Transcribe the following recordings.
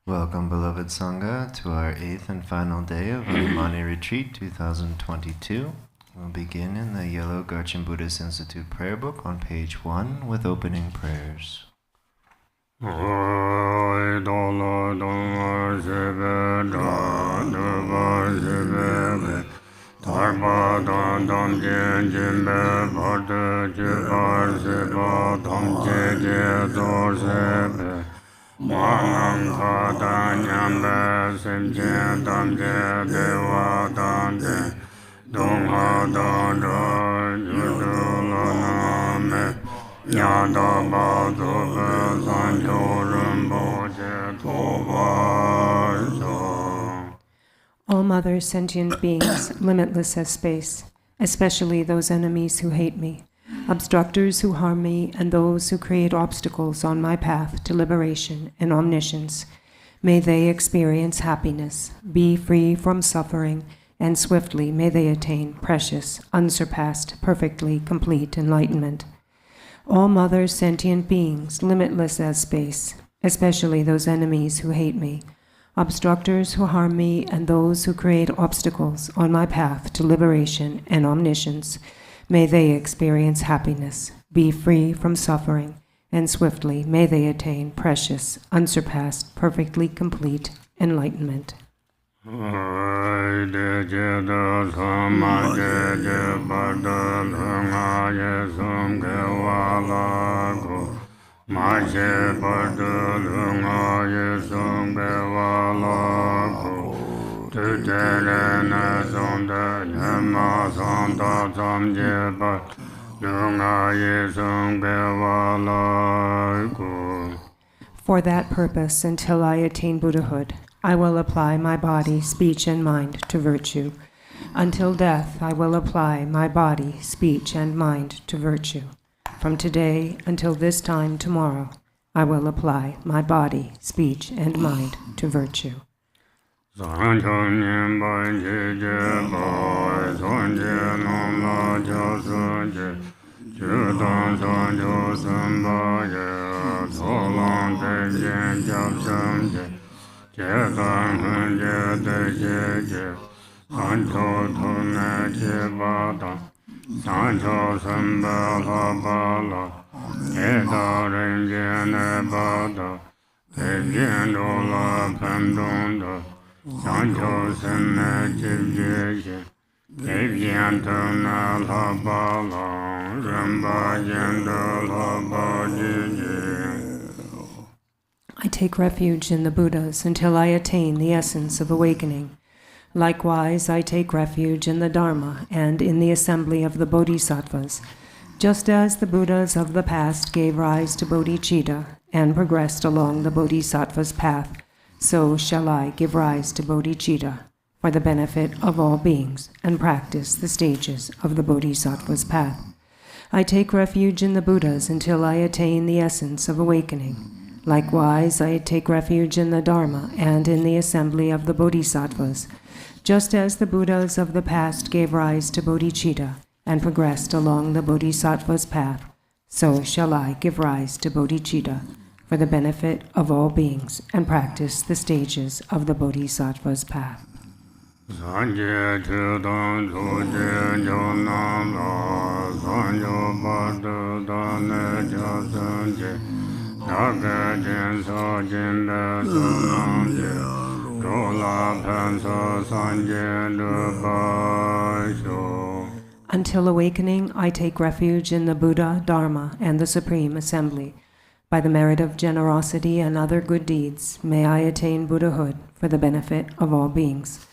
Welcome, beloved Sangha, to our 8th and final day of Vimani Retreat 2022. We'll begin in the yellow Garchen Buddhist Institute prayer book on page 1 with opening prayers. Manam Khata Nyamba Simchen Tamje Dewa Tamje Dongha Danda Yudula Name Yada Badu Sanjo Rinpoche Toba. All mother sentient beings, limitless as space, especially those enemies who hate me, obstructors who harm me, and those who create obstacles on my path to liberation and omniscience, may they experience happiness, be free from suffering, and swiftly may they attain precious, unsurpassed, perfectly complete enlightenment. All mother sentient beings, limitless as space, especially those enemies who hate me, obstructors who harm me, and those who create obstacles on my path to liberation and omniscience, may they experience happiness, be free from suffering, and swiftly may they attain precious, unsurpassed, perfectly complete enlightenment. For that purpose, until I attain Buddhahood, I will apply my body, speech, and mind to virtue. Until death, I will apply my body, speech, and mind to virtue. From today until this time tomorrow, I will apply my body, speech, and mind to virtue. I take refuge in the Buddhas until I attain the essence of awakening. Likewise, I take refuge in the Dharma and in the assembly of the Bodhisattvas. Just as the Buddhas of the past gave rise to Bodhichitta and progressed along the Bodhisattva's path, so shall I give rise to Bodhichitta for the benefit of all beings and practice the stages of the Bodhisattva's path. I take refuge in the Buddhas until I attain the essence of awakening. Likewise, I take refuge in the Dharma and in the assembly of the Bodhisattvas. Just as the Buddhas of the past gave rise to Bodhichitta and progressed along the Bodhisattva's path, so shall I give rise to Bodhichitta for the benefit of all beings and practice the stages of the Bodhisattva's path. Until awakening, I take refuge in the Buddha, Dharma, and the Supreme Assembly. By the merit of generosity and other good deeds, may I attain Buddhahood for the benefit of all beings.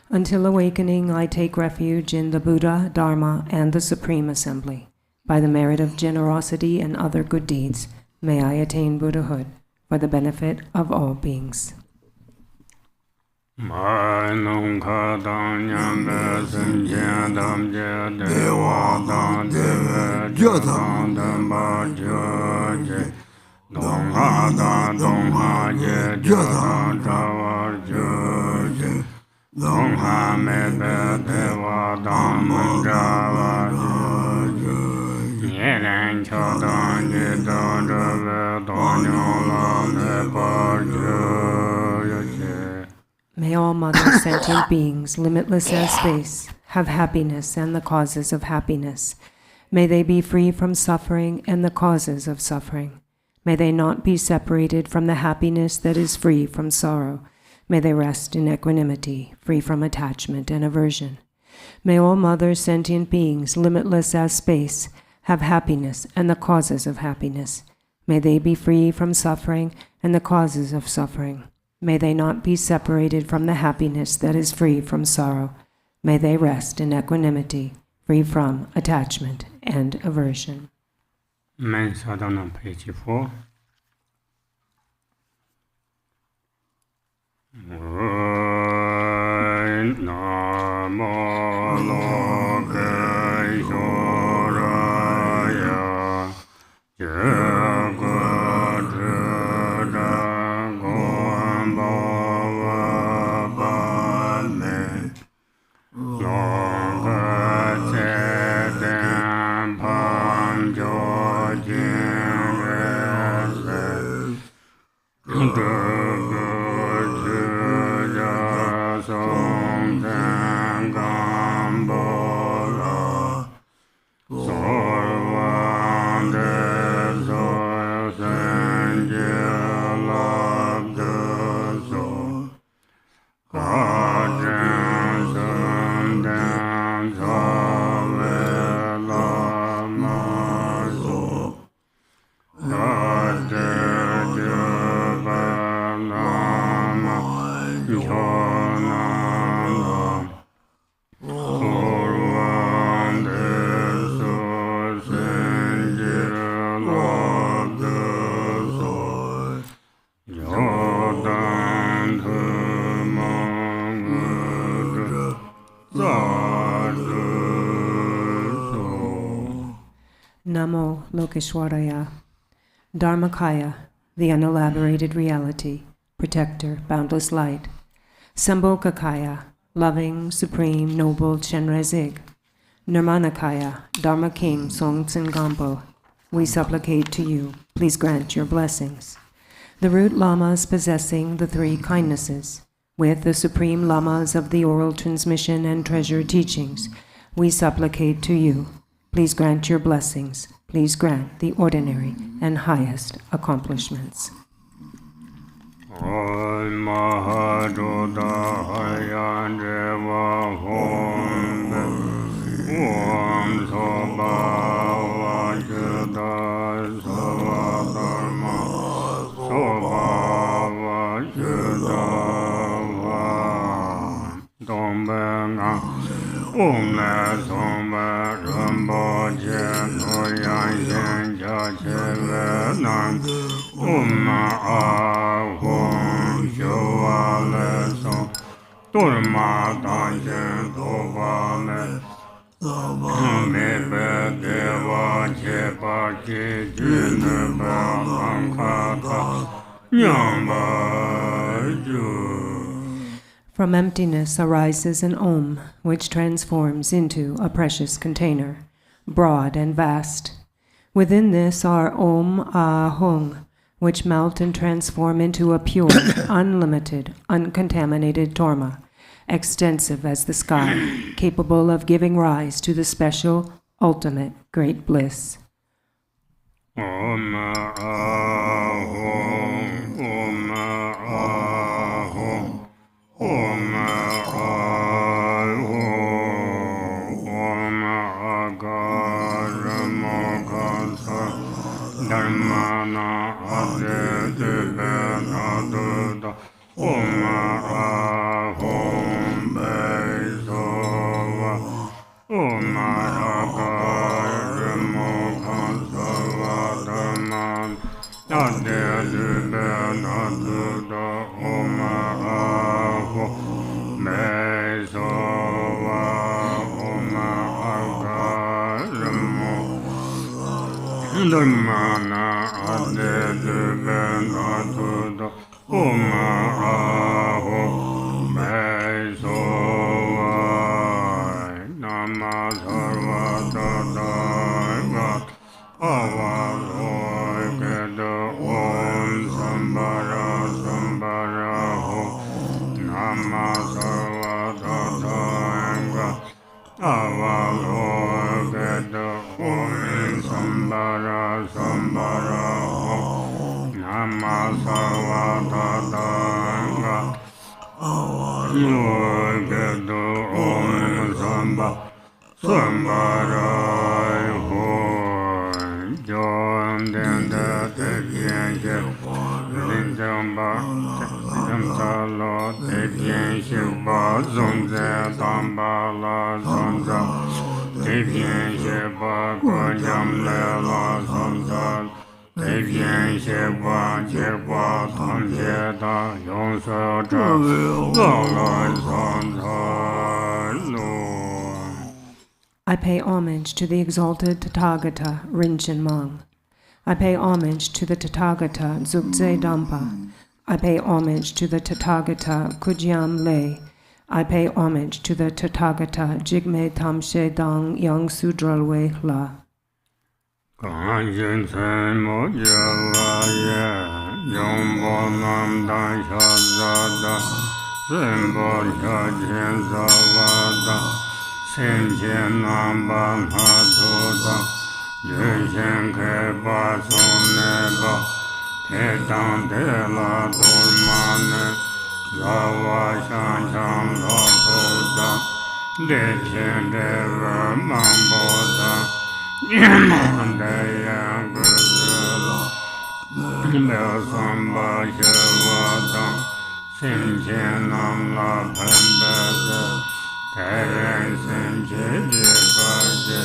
Until awakening, I take refuge in the Buddha, Dharma, and the Supreme Assembly. By the merit of generosity and other good deeds, may I attain Buddhahood for the benefit of all beings. May all mother sentient beings, limitless as space, have happiness and the causes of happiness. May they be free from suffering and the causes of suffering. May they not be separated from the happiness that is free from sorrow. May they rest in equanimity, free from attachment and aversion. May all mother sentient beings, limitless as space, have happiness and the causes of happiness. May they be free from suffering and the causes of suffering. May they not be separated from the happiness that is free from sorrow. May they rest in equanimity, free from attachment and aversion. Main Sadhana, page 4. Namo Lokeshwaraya Namo Lokeshwaraya. Dharmakaya, the unelaborated reality, protector, boundless light. Sambhogakaya, loving, supreme, noble Chenrezig. Nirmanakaya, Dharma King Songtsen Khenpo. We supplicate to you, please grant your blessings. The root Lamas possessing the three kindnesses, with the supreme Lamas of the oral transmission and treasure teachings, we supplicate to you, please grant your blessings. Please grant the ordinary and highest accomplishments. Om la somba Rinpoche Noyan Shen Chachele Nan Umma Ahom Showa Le Song Turma Tanshen Toba Le Mebe Deva Chöpa Ki Jinebe Lankata Nyamba Ju. From emptiness arises an Om, which transforms into a precious container, broad and vast. Within this are Om Ahung, which melt and transform into a pure, unlimited, uncontaminated Torma, extensive as the sky, capable of giving rise to the special, ultimate, great bliss. Om Ahung, Om Ahung. Om Ahung, Om Agarhamokasa, Dharmana Adedibedadada, Om Ahung Beisova, Om Agarhamokasa, Dharmana Adedibedadada, Om Mesova Oma Agaramo Dharmana Adedibedadada Oma Aho Mesova Nama Sarvadadaivat Avaloi Keda Om Sambara Sambara Ho Nama Sambara Sambara Nama Savadadanga Yogedo Om Samba Sambara John Denda Tepienje Lindamba Temsalo Tepiensheba Zonze Tambala Zonza Tepiensheba Kojam Lela Zonza Tepiensheba Jeba Tanjeda Yonsoja Lola Zonza Lord. I pay homage to the exalted Tathagata Rinchen Mang. I pay homage to the Tathagata Dzogtse Dampa. I pay homage to the Tathagata Kujiam Le. I pay homage to the Tathagata Jigme Tamshe Dang Yang Sudralwe La. Kanjin Sen Mojala Ye Yombo Nam Dan Shazada Sembo Shajin Zavada Senchen Namba Hatuda Jeshen Khepa Soneba Tetan Tela Durmane Lava Shanchan Lokoda Dechen Deva Mamboda Yamandaya Guzula Besamba Shavada Senchen Namla Pembeza Karen Senche Jiga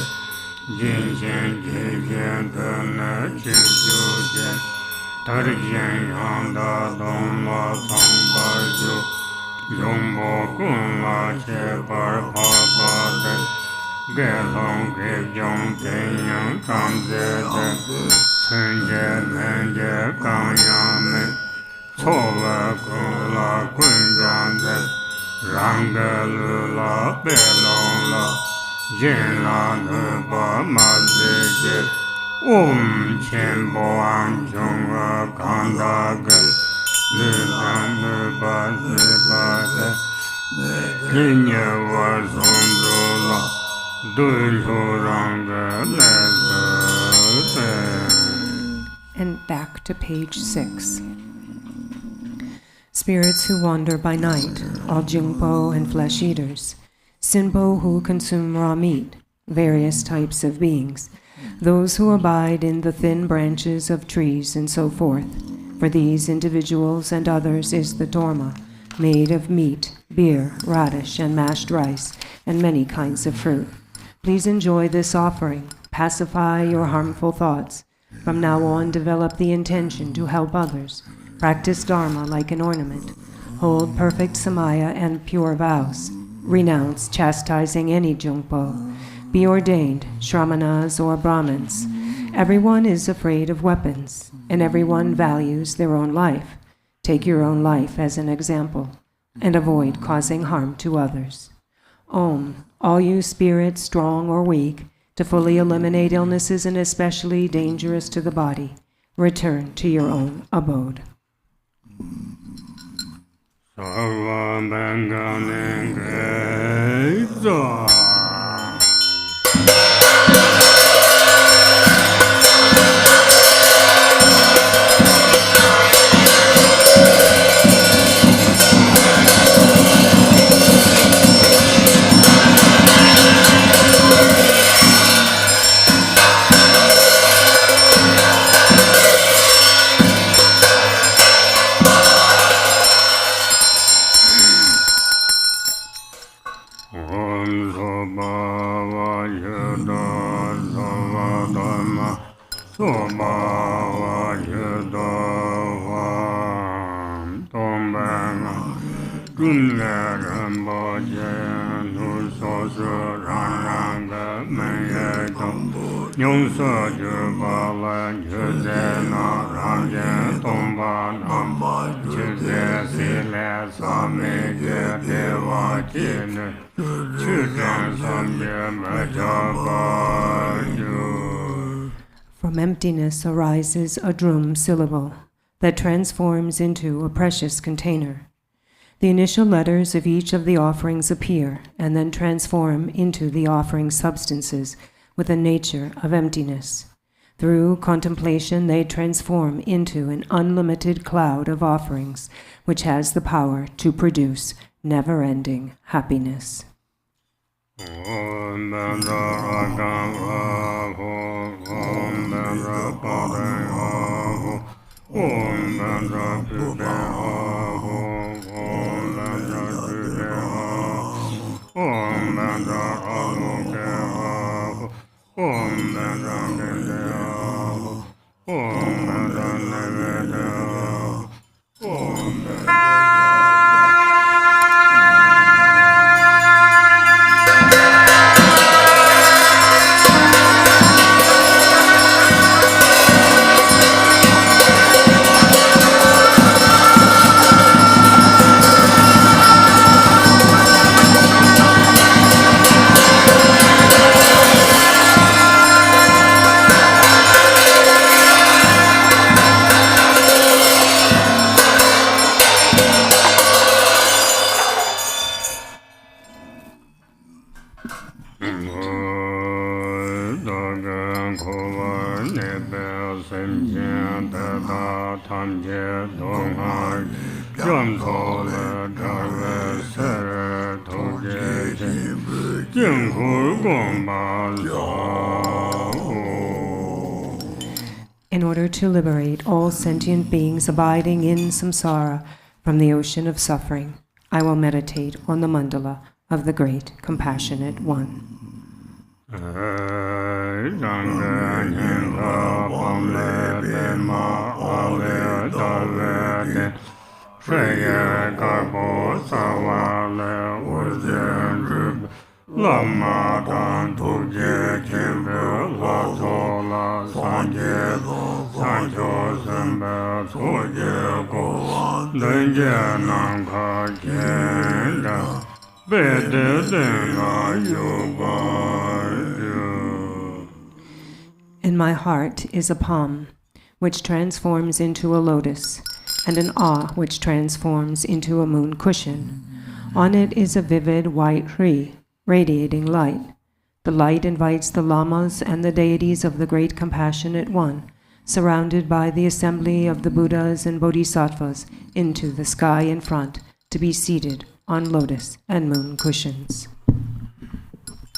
Jinshen Jigen Tana Chijuje Tarjen Yanda Dongla Sambaju Yombo Kunla Chepar Papade Gelong Gejong Kenyang Kamzede Senje Menje Kanyame Chola Kunla Kunjande Rangalula Belongla Jinla Nuba Mazije Chenpo Anchunga Kandaga Ludan Nuba Zibade Kinya Wazundula Dulhuranga Lezute. And back to page 6. Spirits who wander by night, all Jungpo and flesh eaters, Sinpo who consume raw meat, various types of beings, those who abide in the thin branches of trees and so forth. For these individuals and others is the Dharma, made of meat, beer, radish, and mashed rice, and many kinds of fruit. Please enjoy this offering, pacify your harmful thoughts. From now on, develop the intention to help others. Practice Dharma like an ornament. Hold perfect samaya and pure vows. Renounce chastising any Jungpo. Be ordained, Shramanas or Brahmins. Everyone is afraid of weapons, and everyone values their own life. Take your own life as an example, and avoid causing harm to others. Om, all you spirits, strong or weak, to fully eliminate illnesses and especially dangerous to the body, return to your own abode. Sarva Benganengeza. From emptiness arises a drum syllable that transforms into a precious container. The initial letters of each of the offerings appear and then transform into the offering substances with a nature of emptiness. Through contemplation, they transform into an unlimited cloud of offerings, which has the power to produce never-ending happiness. In order to liberate all sentient beings abiding in samsara from the ocean of suffering, I will meditate on the mandala of the Great Compassionate One. Lama dan tuje kimbe la sola sanje sanjo sembe tuje ko lenje nangka kenda bede denga yoga. In my heart is a palm, which transforms into a lotus, and an ah, which transforms into a moon cushion. On it is a vivid white tree, radiating light. The light invites the Lamas and the deities of the Great Compassionate One, surrounded by the assembly of the Buddhas and Bodhisattvas, into the sky in front, to be seated on lotus and moon cushions.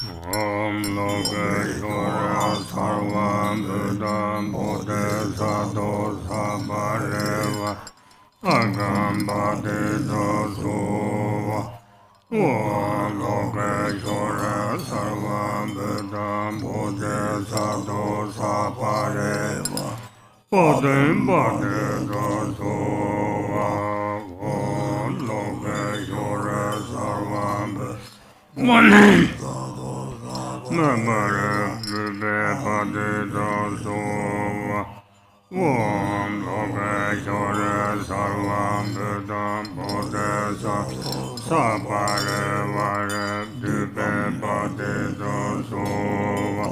Om Lokeshwara Sarvam Buddham Bodhisattva Sabhareva Agam Bodhisattva Suva Om Lokeshwara Sarvam Buddham Bodhisattva Sabhareva Bodhim Bodhisattva Suva Om Lokeshwara Sarvam Buddham Namara Vibhe Padita Sova Om Lokeshwara Sarvam Buddham Bodhisattva Sabharevara Vibhe Padita Sova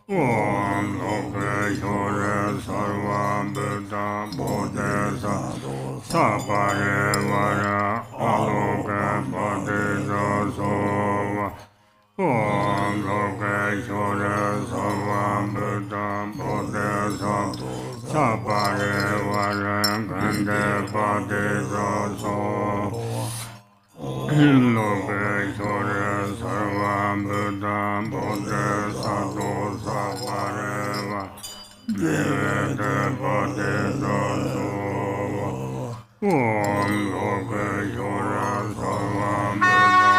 Om Lokeshwara Sarvam Buddham Bodhisattva Sabharevara Aloke Padita Sova Om Lokeshwara Sarvam Buddham Bodhisattva Sabharevara Gandhe Padita Sova Lokeshwara Sarvam Buddham Bodhisattva Sabhareva Gandhe Padita Sova Om Lokeshwara Sarvam Buddham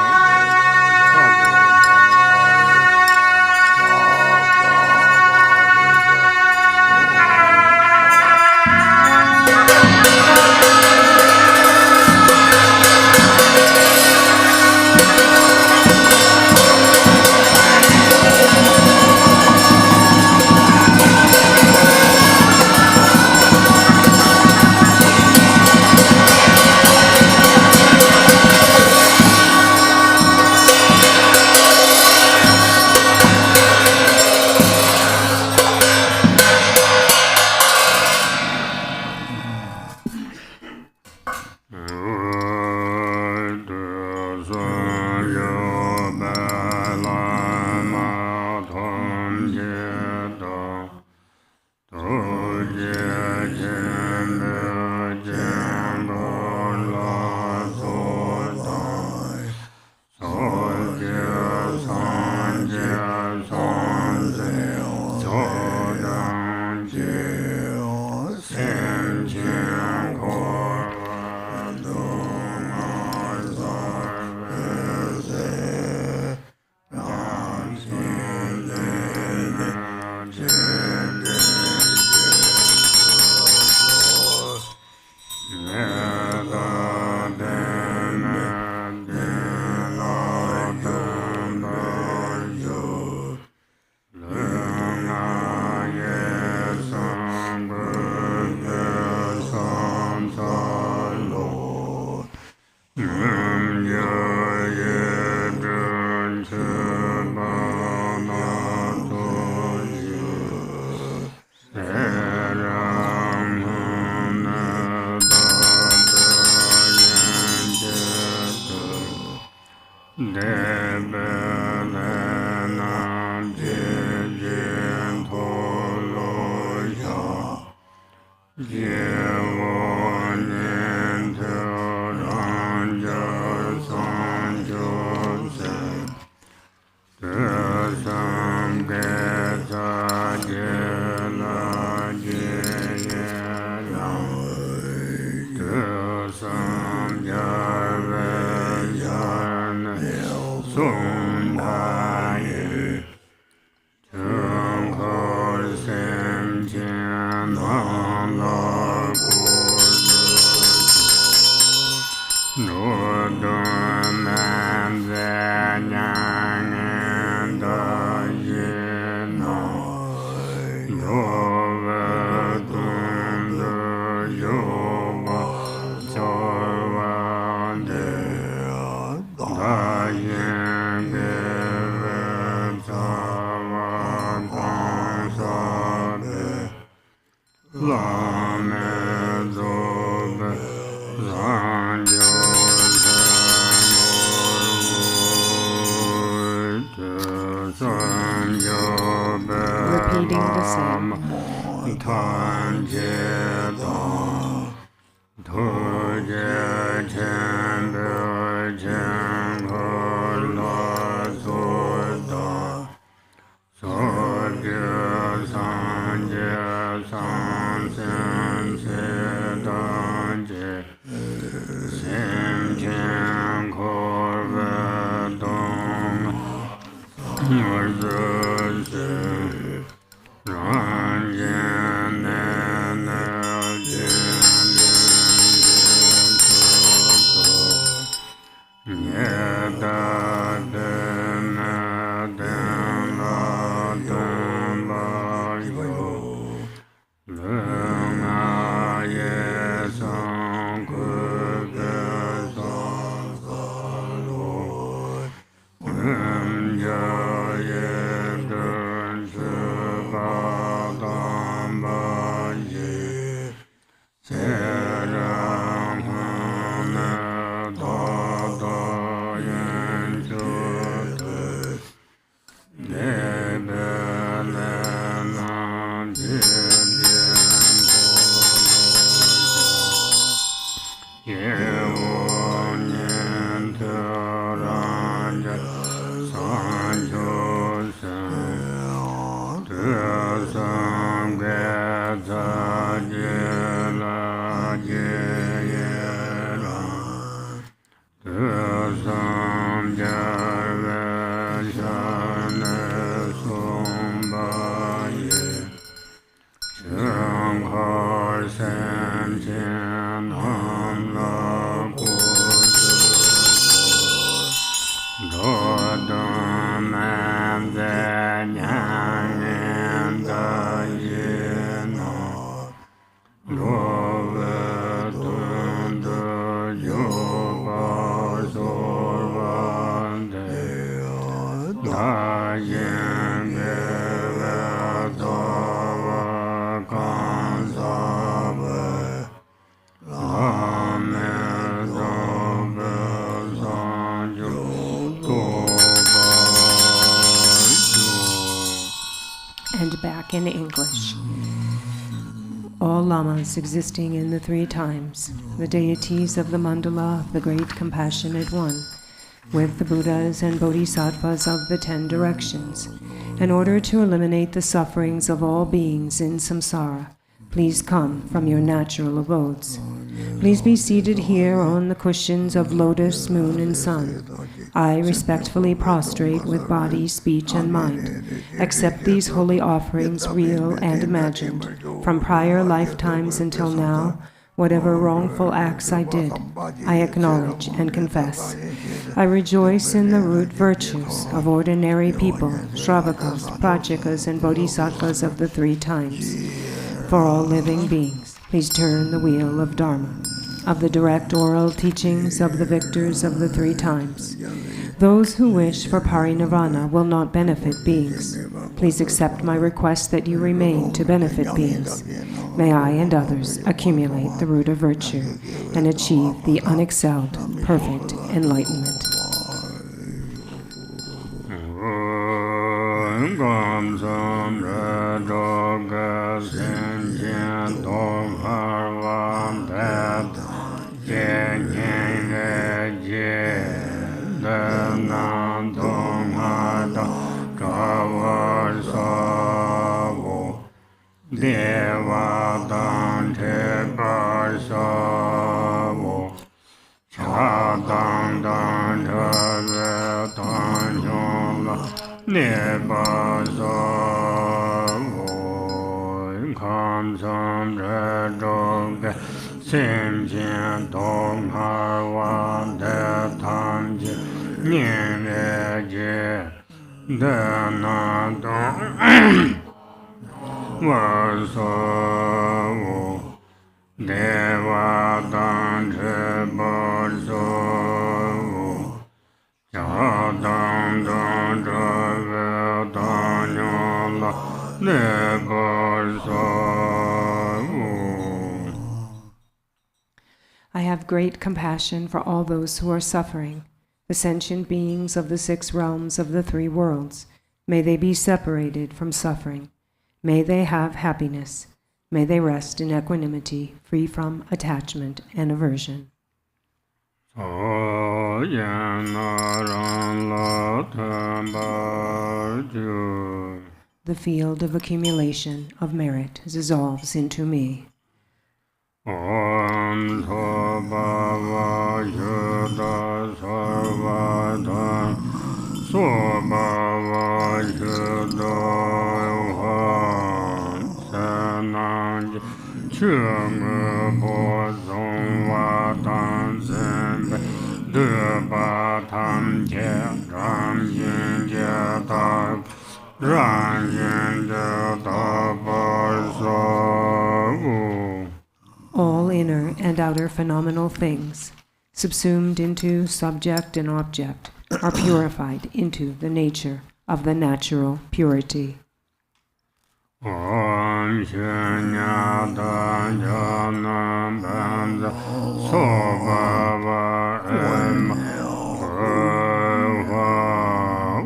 Repeating the same. And back in English. All Lamas existing in the three times, the deities of the mandala of the Great Compassionate One, with the Buddhas and Bodhisattvas of the 10 directions, in order to eliminate the sufferings of all beings in samsara, please come from your natural abodes. Please be seated here on the cushions of lotus, moon, and sun. I respectfully prostrate with body, speech, and mind. Accept these holy offerings, real and imagined, from prior lifetimes until now. Whatever wrongful acts I did, I acknowledge and confess. I rejoice in the root virtues of ordinary people, Shravakas, Prajakas, and Bodhisattvas of the three times. For all living beings, please turn the wheel of Dharma, of the direct oral teachings of the victors of the three times. Those who wish for parinirvana will not benefit beings. Please accept my request that you remain to benefit beings. May I and others accumulate the root of virtue and achieve the unexcelled, perfect enlightenment. Gom Som Re Doga Sin Jen Dong Har Wan Dat Jen Yen Re Je De Nan Dong Ha Da Ka War Sa Wo Deva Dan Te Par Sa Wo Cha Dang Dan Te Ve Dan Yong La Ne Ba Sa Wo Kam Sam Re Dong Ge Sim Jian Dong Har Wan De Tam Ji Nian Re Je De Na Dong War Sa Wo Deva Dan Te Bar Sa Wo Cha Dang Dan Te Ve Dan Yong La Ne Bar Sa Wo. I have great compassion for all those who are suffering, the sentient beings of the 6 realms of the 3 worlds. May they be separated from suffering. May they have happiness. May they rest in equanimity, free from attachment and aversion. The field of accumulation of merit dissolves into me. Om Chöpa Jiga Sarvadam Sobhava Jiga Sanang Chöpa Zongwa Tenzin De Tam Je Ram Yin Je Da Ran Yin Je Da Bar Sa Wo. All inner and outer phenomenal things, subsumed into subject and object, are purified into the nature of the natural purity. Om Shenya Da Jana Banda Sobhava Em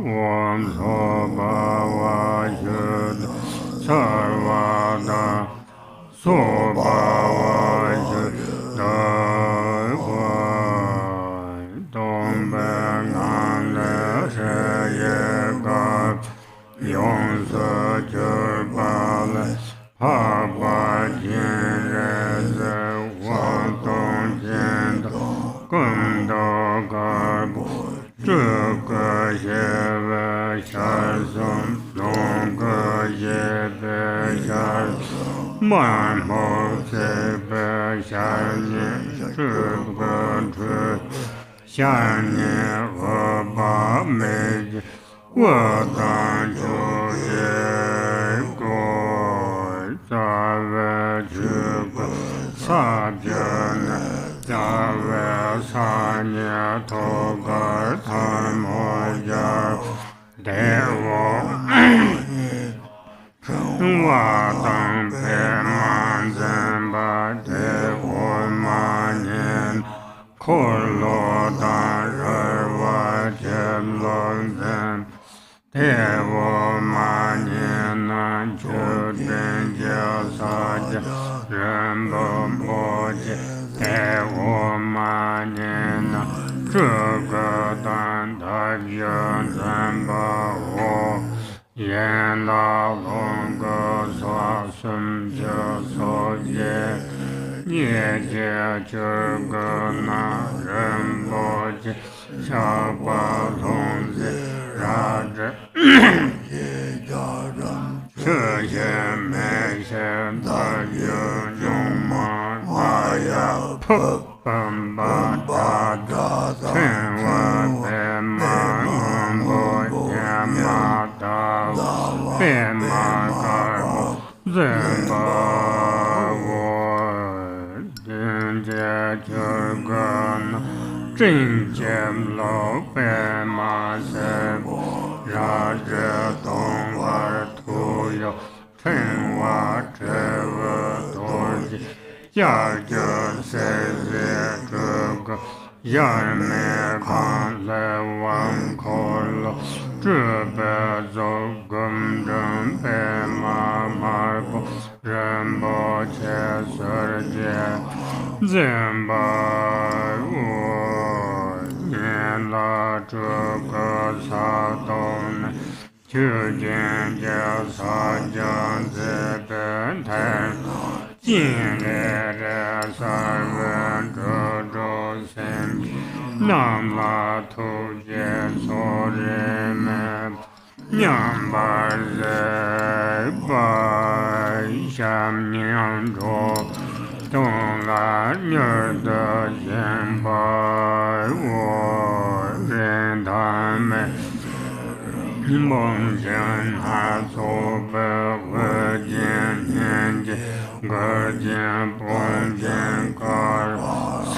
Om Sobhava Jid Sarvada Sobhava Jid Dom Ben An She Ye Gab Yong Se Chöpa Le Pa Pa Chenrezig Wan Tong Chen Gun Do Gar Zhe Ge Xie Ve Xia Sum Dong Ge Xie Be Xia Man Mo Se Be Xia Ni Zhe Ge Zhe Xia Ni Ve Ba Me Ji 我当初也过，咱们去过啥地呢？咱们3年头个参谋家带我当白马人吧，带我马年，可罗当人我见龙人。 带我马年南去真家啥家人不见，带我马年南这个单大家人把我演到龙个啥什家所见，也见这个男人不见，小把同志。 让这这些没钱的用马马呀，破奔吧大家，千万别马不见马大，别马干部人把我人家这个呢。 真见老白马赛，让这东儿土有陈瓦这个东西，家家谁这个 Yarme Khan Lewan Kolo Trubezo Gumdum Pema Marbo Rinpoche Surje Zimba Nila Chuka Sadhana Chujin Sajan Zeben Ten Jin Re Sarven Jojo Sem Nam La Tu Je Sore Me Nyam Bar Ze Bai Sham Nyam Jo Dong La Nyer De Yen Bai Wo Ren Dan Me Mong Jen Ha So Be We Jen Yen Je Ger Jen Pon Jen Kar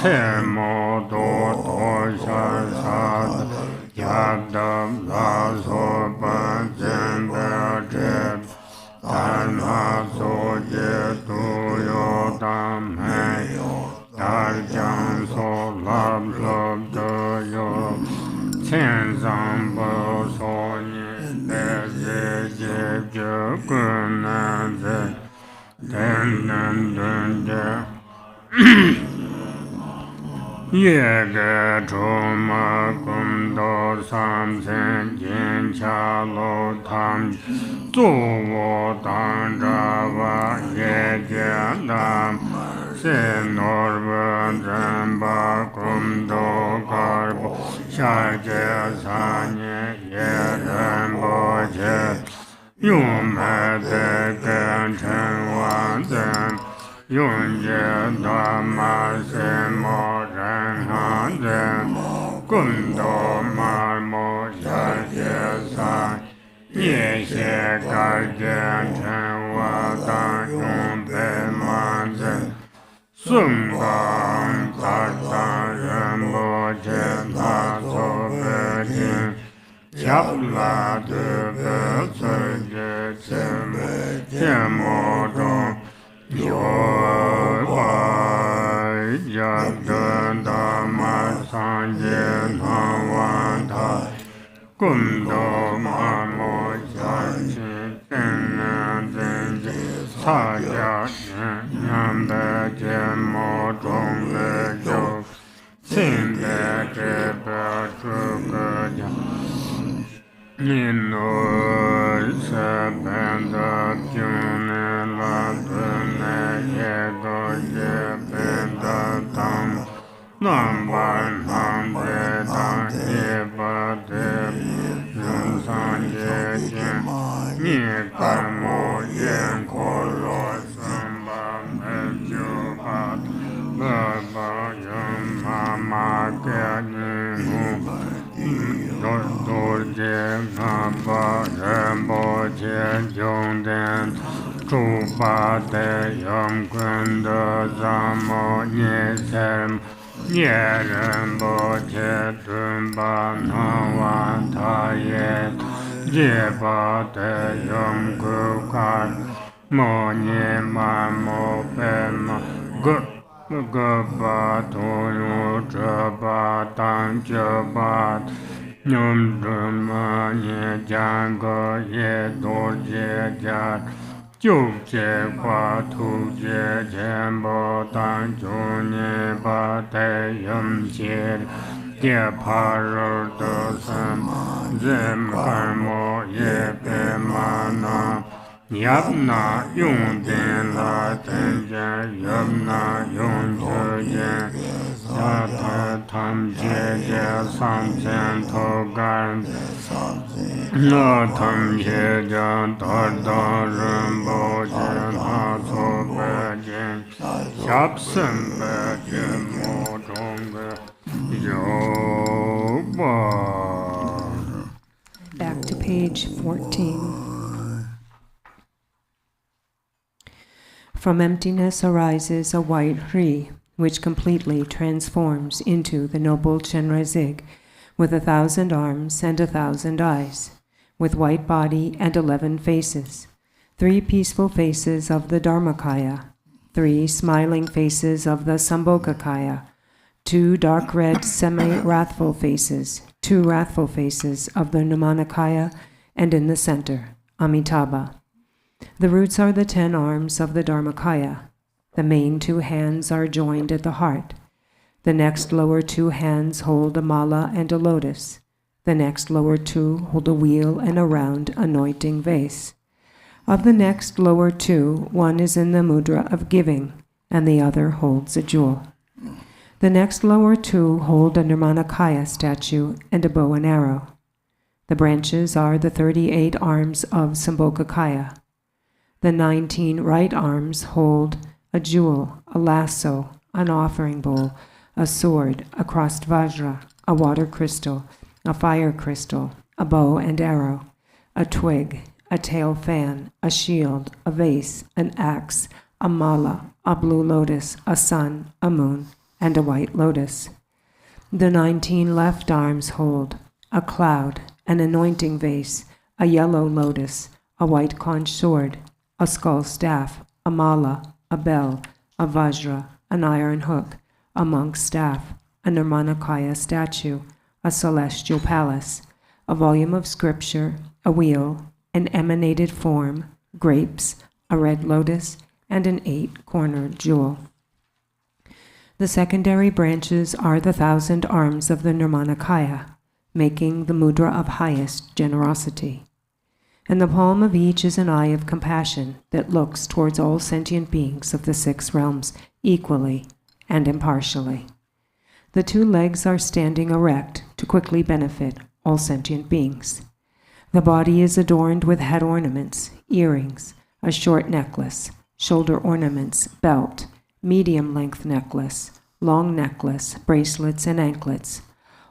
Se Mo Do To Sha Sa Yab Dam La So Ban Jen Be Je Dan Ha So Je Tu Yo Dam Hai Dar Jan So Lab Lab De Yo Chen Zang Bo So Ni De Ze Je Je Gun Nan Ze Den Nan Dun Je Ye Ge Chu Ma Kum Do Sam Sen Jin Cha Lo Tam Tu Wo Dan Ra Va Ye Je Dam Se Nor Ven Ren Ba Kum Do Kar Bo Sha Je Sa Nye Ye Ren Bo Je Yum Me De Gen Chen Wan Zen Yun Je Da Ma Se Mo Ren Han Zen Kum Do Ma Mo Sha Je Sa Ye Xie Gar Gen Chen Wa Dan Yun Pe Man Zen Sum Gang Ta Ta Ren Bo Je La So Be Jin Chap La De Be Se Je Che Che Mo Dong Yo Bai Ja De Da Ma San Je Na Wan Ta Kum Do Ma Mo Sha Chi Ten Na Zen Je Sa Ja Nyam Be Je Mo Zhong Be Jo Sin Be Je Be Chu Ge Ja Nin No Se Ben Da Kyun Ne La Du Ne Ye Do Je Ben Da Tang Nam Ban Nam Je Da Ye Ba De Yun San Je Jin Ni Kan Mo Yen Ko Lo San Ba Me Ju Ba Ba Ba Yun Ma Ma Ke Ni Hu Do Je Na Ba Ren Bo Je Jung Den Chu Ba De Yum Kun De Zam Mo Nye Sem Nye Ren Bo Je Dun Ba Na Wan Ta Ye Je Ba De Yum Ku Kar Mo Nye Ma Mo Pe Ma Gu Gu Ba Tu Yu Che Ba Tang Che Ba Nyum Dun Ma Nye Jan Go Ye Do Je Jan Chu Je Ba Tu Je Jen Bo Tang Chu Nye Ba Te Yum Che Ye Pa Ro Do Sam Zem Kar Mo Ye Pe Ma Na Yap Na Yung Den La Ten Je Yap Na Yung Che Je Ya Ta Tam Je Je Sam Sen To Gan Na Tam Je Ja Da Da Ren Bo Je Na So Be Jin Yap Sen Be Je Mo Zhong Ge Yo Ba. Back to page 14. From emptiness arises a white Hri, which completely transforms into the noble Chenrezig, with 1,000 arms and 1,000 eyes, with white body and 11 faces, 3 peaceful faces of the Dharmakaya, 3 smiling faces of the Sambhogakaya, 2 dark red semi-wrathful faces, 2 wrathful faces of the Nirmanakaya, and in the center, Amitabha. The roots are the 10 arms of the Dharmakaya. The main 2 hands are joined at the heart. The next lower 2 hands hold a mala and a lotus. The next lower 2 hold a wheel and a round anointing vase. Of the next lower 2, one is in the mudra of giving, and the other holds a jewel. The next lower 2 hold a Nirmanakaya statue and a bow and arrow. The branches are the 38 arms of Sambhogakaya. The 19 right arms hold a jewel, a lasso, an offering bowl, a sword, a crossed vajra, a water crystal, a fire crystal, a bow and arrow, a twig, a tail fan, a shield, a vase, an axe, a mala, a blue lotus, a sun, a moon, and a white lotus. The 19 left arms hold a cloud, an anointing vase, a yellow lotus, a white conch sword, a skull staff, a mala, a bell, a vajra, an iron hook, a monk's staff, a Nirmanakaya statue, a celestial palace, a volume of scripture, a wheel, an emanated form, grapes, a red lotus, and an 8-cornered jewel. The secondary branches are the 1,000 arms of the Nirmanakaya, making the mudra of highest generosity. And the palm of each is an eye of compassion that looks towards all sentient beings of the 6 realms equally and impartially. The 2 legs are standing erect to quickly benefit all sentient beings. The body is adorned with head ornaments, earrings, a short necklace, shoulder ornaments, belt, medium-length necklace, long necklace, bracelets, and anklets,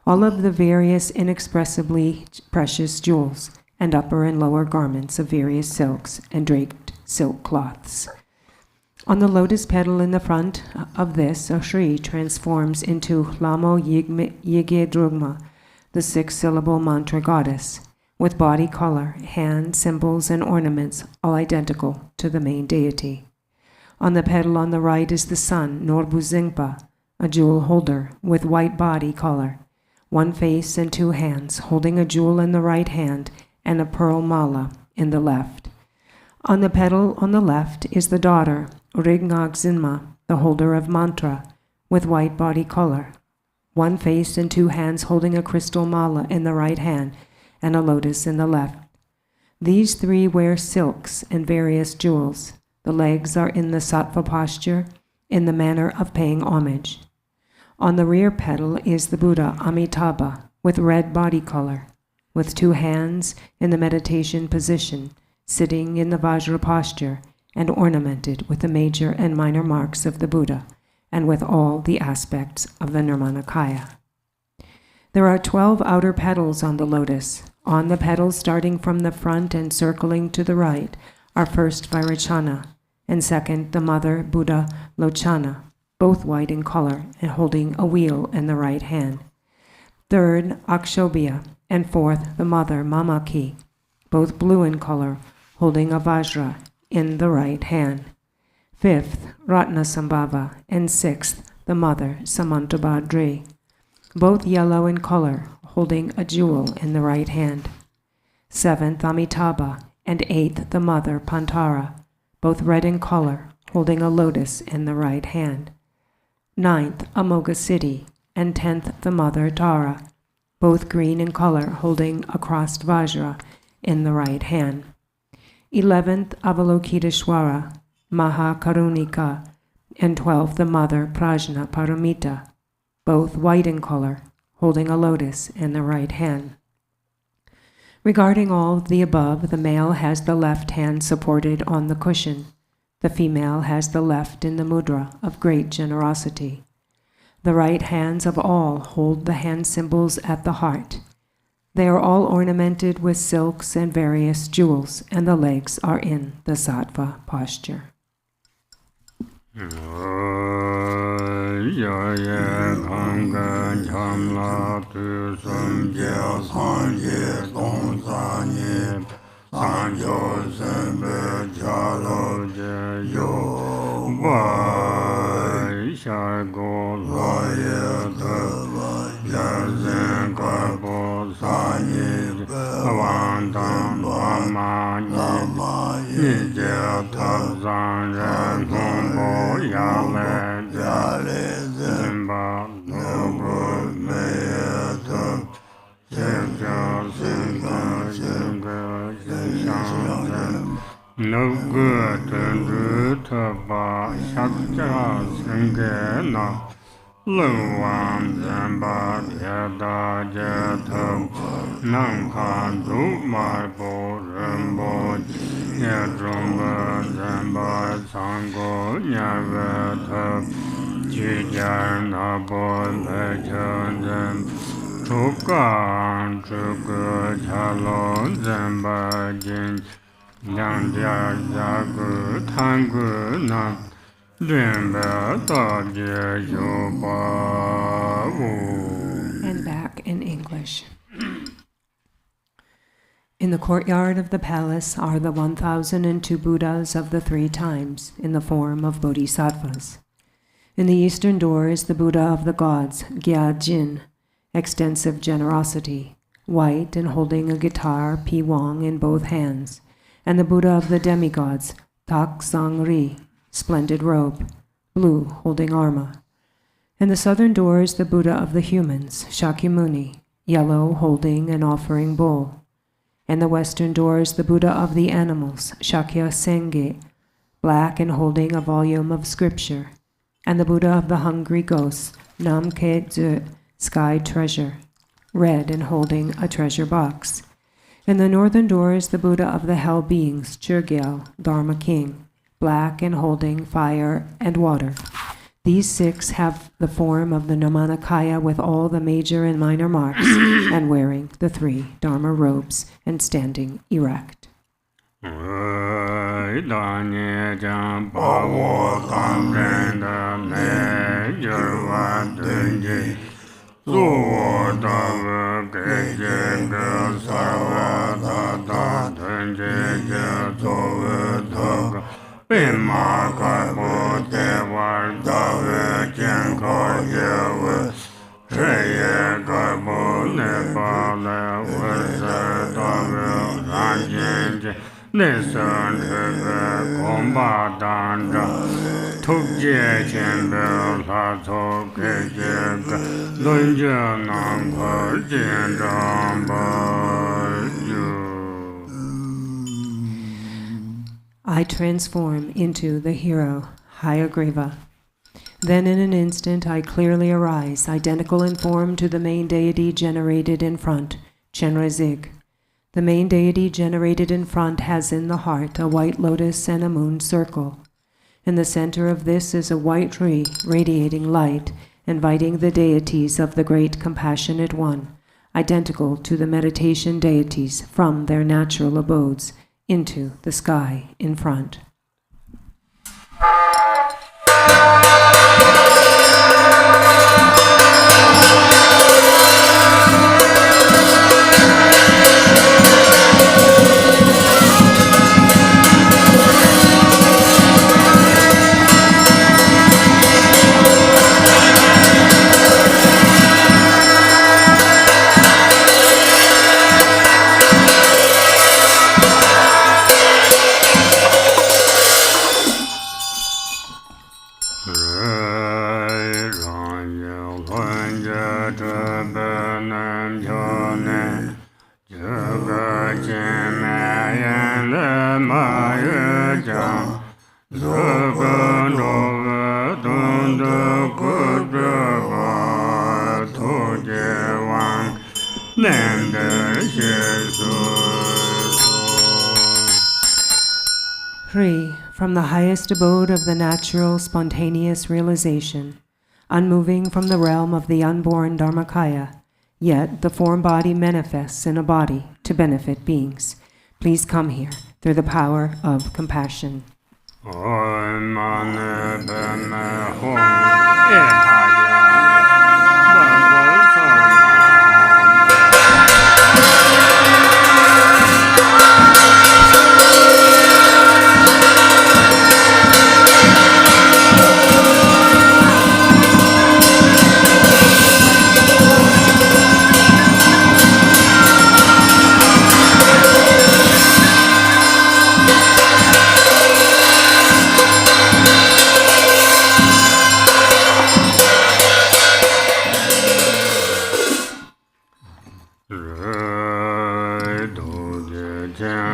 all of the various inexpressibly precious jewels, and upper and lower garments of various silks and draped silk cloths. On the lotus petal in the front of this, a Shri transforms into Lamo Yige Drugma, the 6-syllable mantra goddess, with body color, hand, symbols, and ornaments all identical to the main deity. On the petal on the right is the sun, Norbu Zingpa, a jewel holder with white body color, 1 face and 2 hands, holding a jewel in the right hand and a pearl mala in the left. On the petal on the left is the daughter, Rinpoche Zinma, the holder of mantra, with white body color, 1 face and 2 hands holding a crystal mala in the right hand and a lotus in the left. These 3 wear silks and various jewels. The legs are in the sattva posture, in the manner of paying homage. On the rear petal is the Buddha Amitabha, with red body color, with 2 hands in the meditation position, sitting in the Vajra posture, and ornamented with the major and minor marks of the Buddha, and with all the aspects of the Nirmanakaya. There are 12 outer petals on the lotus. On the petals starting from the front and circling to the right are first Vairocana, and second the mother Buddha Lochana, both white in color and holding a wheel in the right hand. Third, Akshobhya, and fourth, the mother Mamaki, both blue in color, holding a vajra in the right hand. Fifth, Ratnasambhava, and sixth, the mother Samantabhadri, both yellow in color, holding a jewel in the right hand. Seventh, Amitabha, and eighth, the mother Pantara, both red in color, holding a lotus in the right hand. Ninth, Amoghasiddhi, and 10th, the mother Tara, both green in color, holding a crossed vajra in the right hand. 11th, Avalokiteshvara, Mahakarunika, and 12th, the mother Prajna Paramita, both white in color, holding a lotus in the right hand. Regarding all of the above, the male has the left hand supported on the cushion. The female has the left in the mudra of great generosity. The right hands of all hold the hand symbols at the heart. They are all ornamented with silks and various jewels, and the legs are in the sattva posture. no good Chöpa Shakya Sangena Luam Zamba Yada Jatam Namkan Dukmai Bo Rinpoche Yadrumba Zamba Sango Nyavata Jiga Nabo Lejan Chukan Chuku Chalo Zamba Jin Yang Yagu Tangu Nam And back in English. In the courtyard of the palace are the 1,002 Buddhas of the 3 times, in the form of bodhisattvas. In the eastern door is the Buddha of the gods, Gyajin, extensive generosity, white and holding a guitar, piwang, in both hands, and the Buddha of the demigods, Tak Sangri, splendid robe, blue, holding arma. In the southern door is the Buddha of the humans, Shakyamuni, yellow, holding an offering bowl. In the western door is the Buddha of the animals, Shakya Senge, black and holding a volume of scripture. And the Buddha of the hungry ghosts, Namke Dzu, sky treasure, red and holding a treasure box. In the northern door is the Buddha of the hell beings, Chögyal, Dharma king, black and holding fire and water. These 6 have the form of the Nirmanakaya with all the major and minor marks, and wearing the 3 Dharma robes and standing erect. I transform into the hero, Hayagriva. Then in an instant I clearly arise, identical in form to the main deity generated in front, Chenrezig. The main deity generated in front has in the heart a white lotus and a moon circle. In the center of this is a white tree radiating light, inviting the deities of the Great Compassionate One, identical to the meditation deities from their natural abodes, into the sky in front. Free from the highest abode of the natural, spontaneous realization, unmoving from the realm of the unborn Dharmakaya, yet the form body manifests in a body to benefit beings. Please come here through the power of compassion.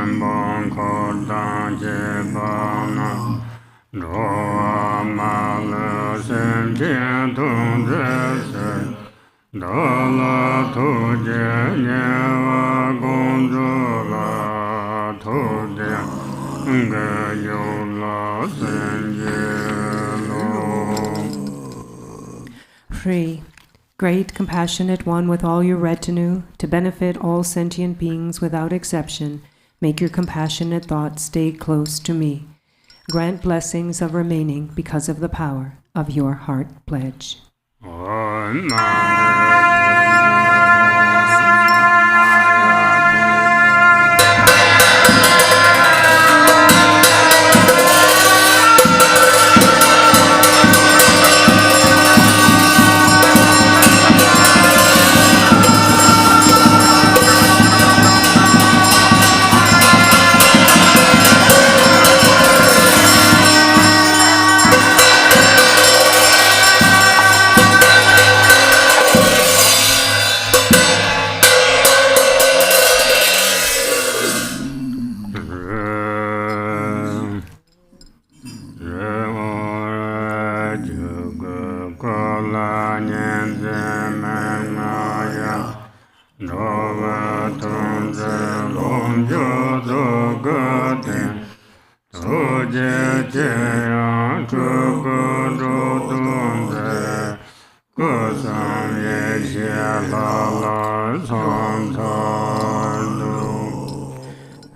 Chembon Kodan Jebana Doa Mala Sem Chen Tung Zese Dala Tuje Nyewa Gonjola Tuje Ngeyola Senjelo. Free, great compassionate one with all your retinue, to benefit all sentient beings without exception, make your compassionate thoughts stay close to me. Grant blessings of remaining because of the power of your heart pledge.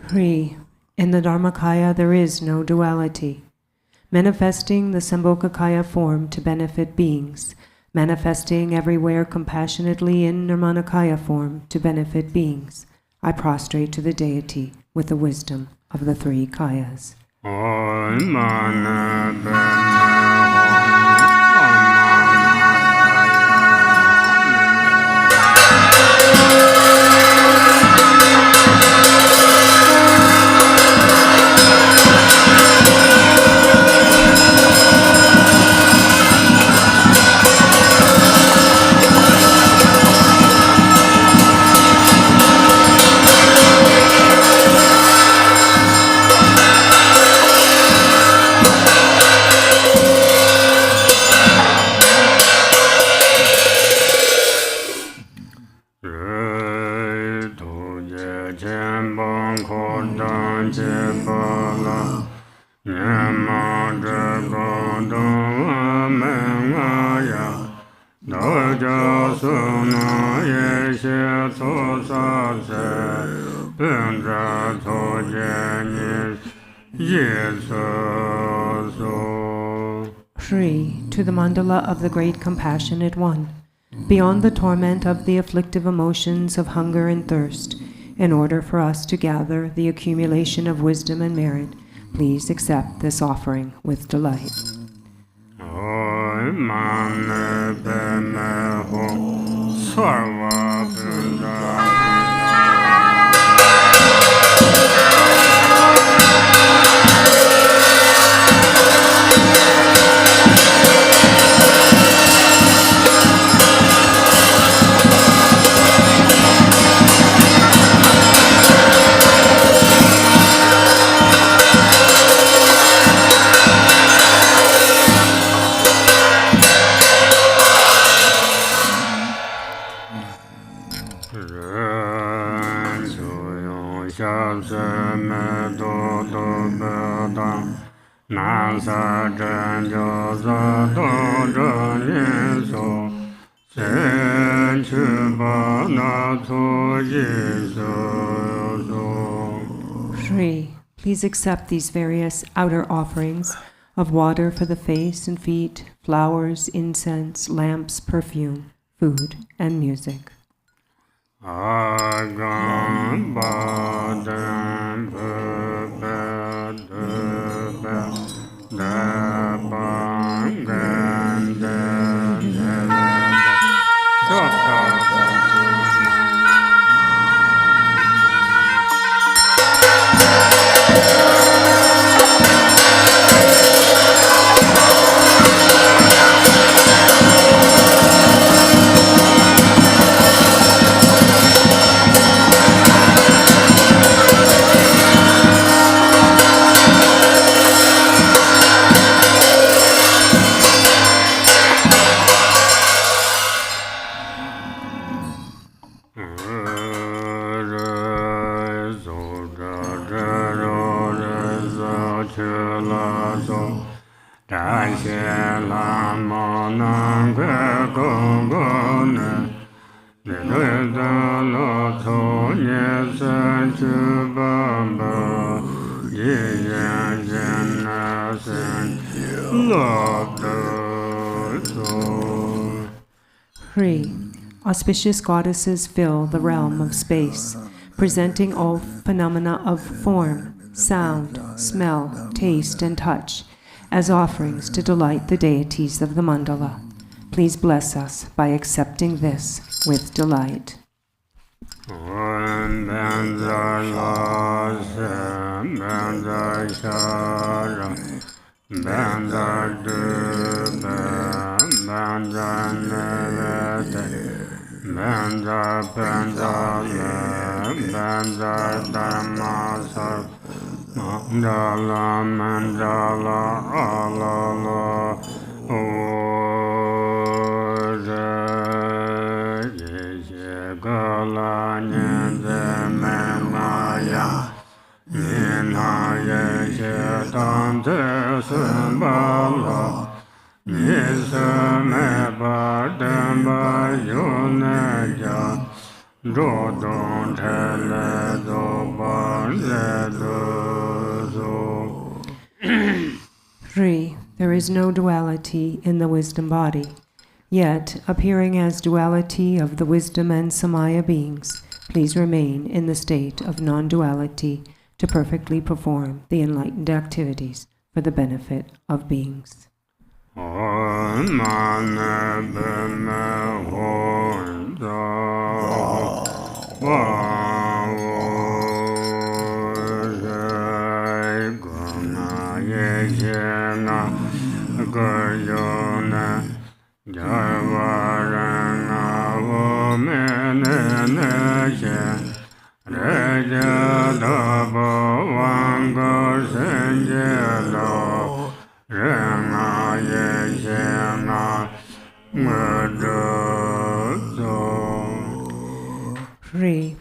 Free. In the Dharmakaya there is no duality. Manifesting the Sambhogakaya form to benefit beings, manifesting everywhere compassionately in Nirmanakaya form to benefit beings, I prostrate to the deity with the wisdom of the three Kayas. Free to the mandala of the Great Compassionate One, beyond the torment of the afflictive emotions of hunger and thirst, in order for us to gather the accumulation of wisdom and merit, please accept this offering with delight. Free. Please accept these various outer offerings of water for the face and feet, flowers, incense, lamps, perfume, food, and music. la so da xie la mo nan ge gong gong ne le le da lo to nie san chu ba ba ye yan yan na san lo do so. 3. Auspicious goddesses fill the realm of space, presenting all phenomena of form, sound, smell, taste, and touch as offerings to delight the deities of the mandala. Please bless us by accepting this with delight. Benza benza le benza dharma mandala mandala alala oje ye gala nyenze memaya nina ye tante sembala yes me badamba yonaja do don tele do banze do. 3. There is no duality in the wisdom body, yet, appearing as duality of the wisdom and samaya beings, please remain in the state of non-duality to perfectly perform the enlightened activities for the benefit of beings. Free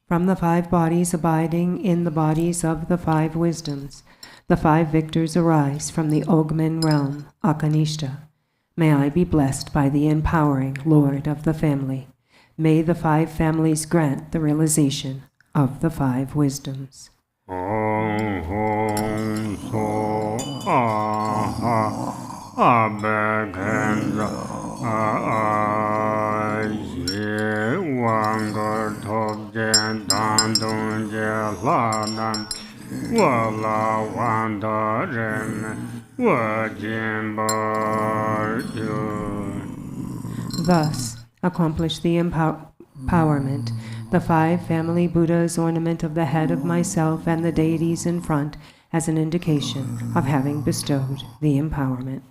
from the 5 bodies abiding in the bodies of the 5 wisdoms, the 5 victors arise from the Ogmin realm, Akanishta. May I be blessed by the empowering Lord of the family. May the 5 families grant the realization of the 5 wisdoms. Thus, accomplish the empowerment, the 5 family Buddhas ornament of the head of myself and the deities in front as an indication of having bestowed the empowerment.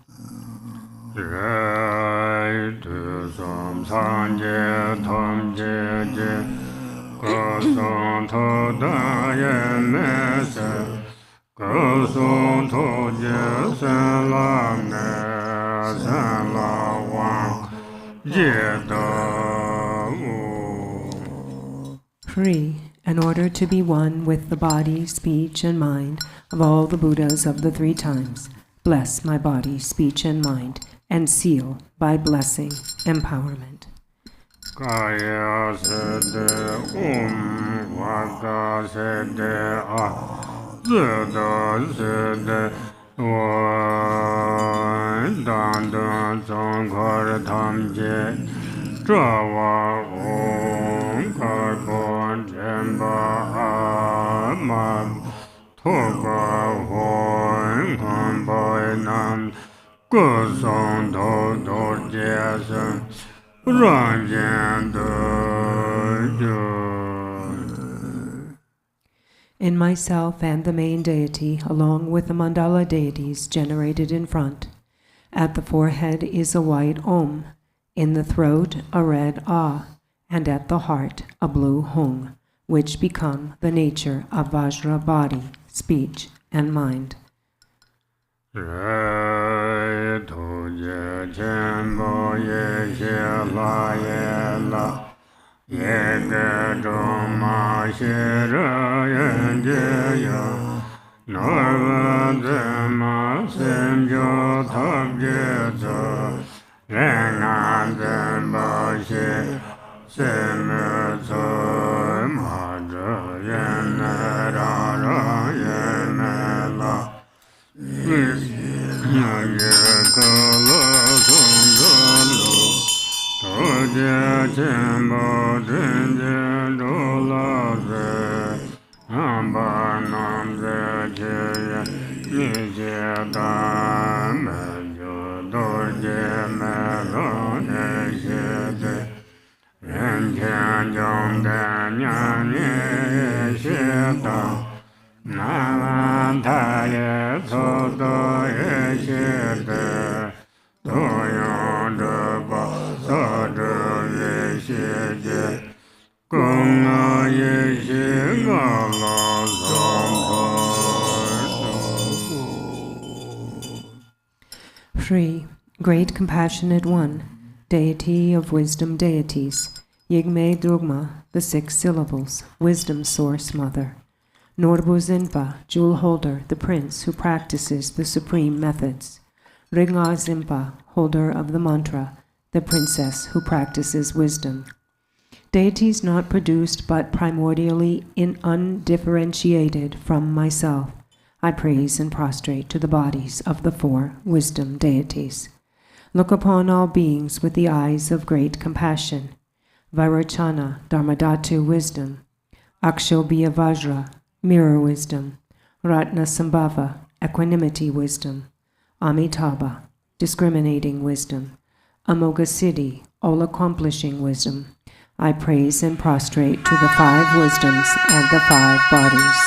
Free, in order to be one with the body, speech, and mind of all the Buddhas of the 3 times, bless my body, speech, and mind, and seal by blessing empowerment. Kaya sede waka sede zeda sede dandan sangkar tamje trawa karbon jemba amam toga hoin kamboy nam kusong do jesan in myself and the main deity, along with the mandala deities generated in front. At the forehead is a white Om, in the throat a red Ah, and at the heart a blue Hung, which become the nature of Vajra body, speech, and mind. Norvadema Simjo Tabjeta Rengan Zembashi Simito Madra Yenera Yenela Yekala Sundalo Toje Chimbo Dinje Dolaze Ambanam Zekiya Nijeta Mejo Dorje Melon Eshete Renchen Jongden Yani Esheta Navantaye Soto Eshete Toyon Deba Soto Eshete Kunga Yeshigala Zampa. 3. Great Compassionate One, Deity of Wisdom Deities, Yigme Drugma, the 6 syllables, Wisdom Source Mother. Norbu Zinpa, Jewel Holder, the Prince who practices the supreme methods. Ringa Zinpa, Holder of the Mantra, the Princess who practices wisdom. Deities not produced but primordially undifferentiated from myself, I praise and prostrate to the bodies of the 4 wisdom deities. Look upon all beings with the eyes of great compassion. Vairocana, Dharmadhatu wisdom. Akshobhya Vajra, mirror wisdom. Ratna Sambhava, equanimity wisdom. Amitabha, discriminating wisdom. Amoghasiddhi, all-accomplishing wisdom. I praise and prostrate to the 5 wisdoms and the 5 bodies.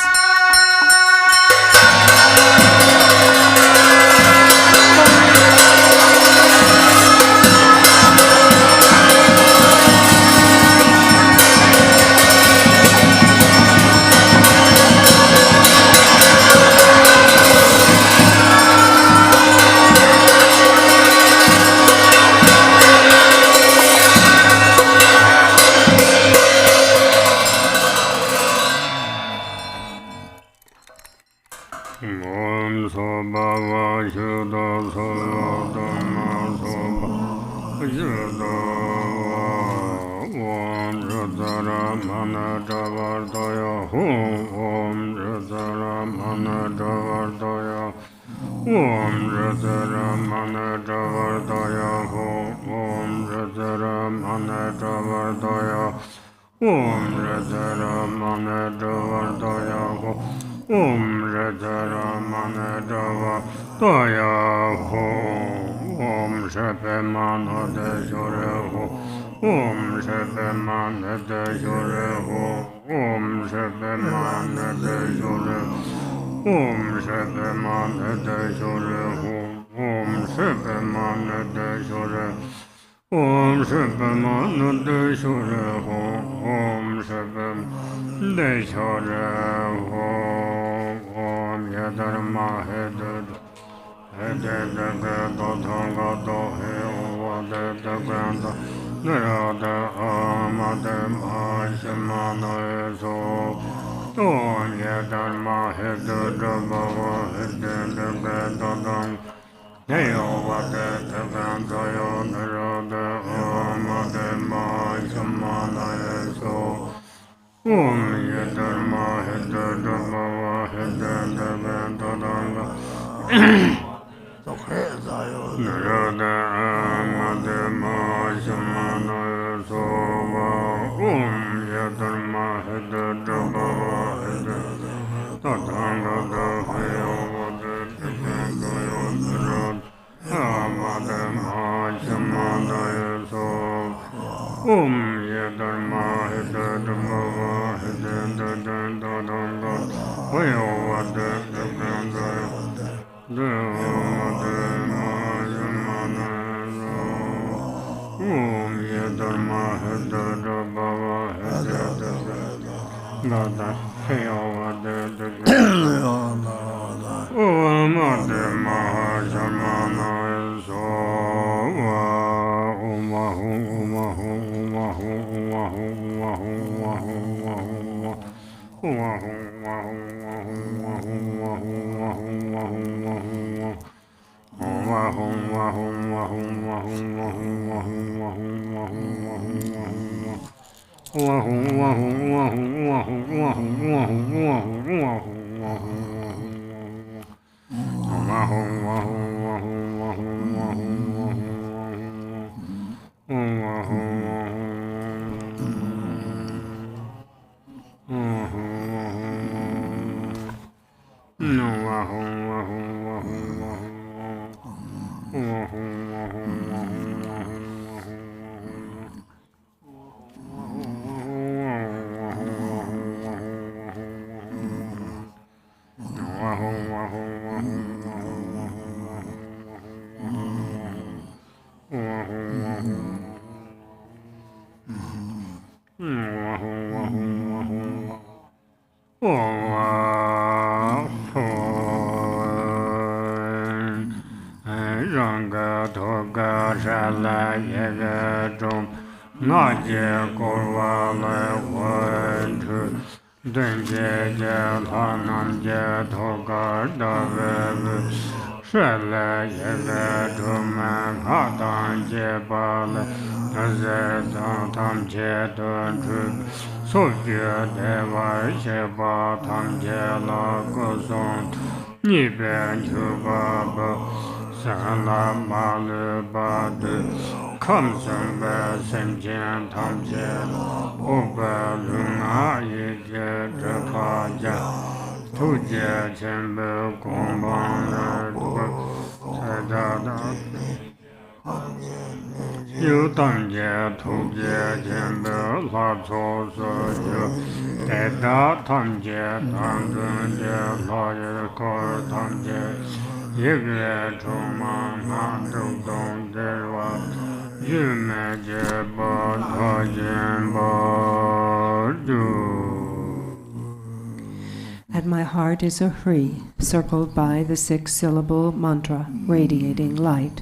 At my heart is a Hri, circled by the 6-syllable mantra, radiating light.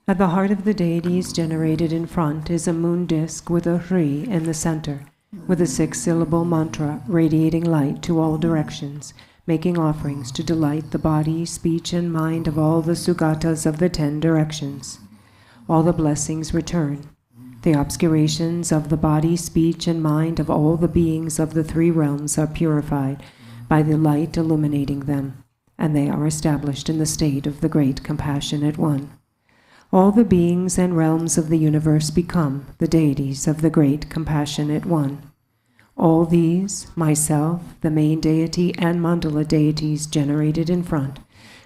At the heart of the deities generated in front is a moon disk with a Hri in the center, with a 6-syllable mantra, radiating light to all directions, making offerings to delight the body, speech, and mind of all the Sugatas of the 10 directions. All the blessings return. The obscurations of the body, speech, and mind of all the beings of the 3 realms are purified by the light illuminating them, and they are established in the state of the Great Compassionate One. All the beings and realms of the universe become the deities of the Great Compassionate One. All these, myself, the main deity, and mandala deities generated in front,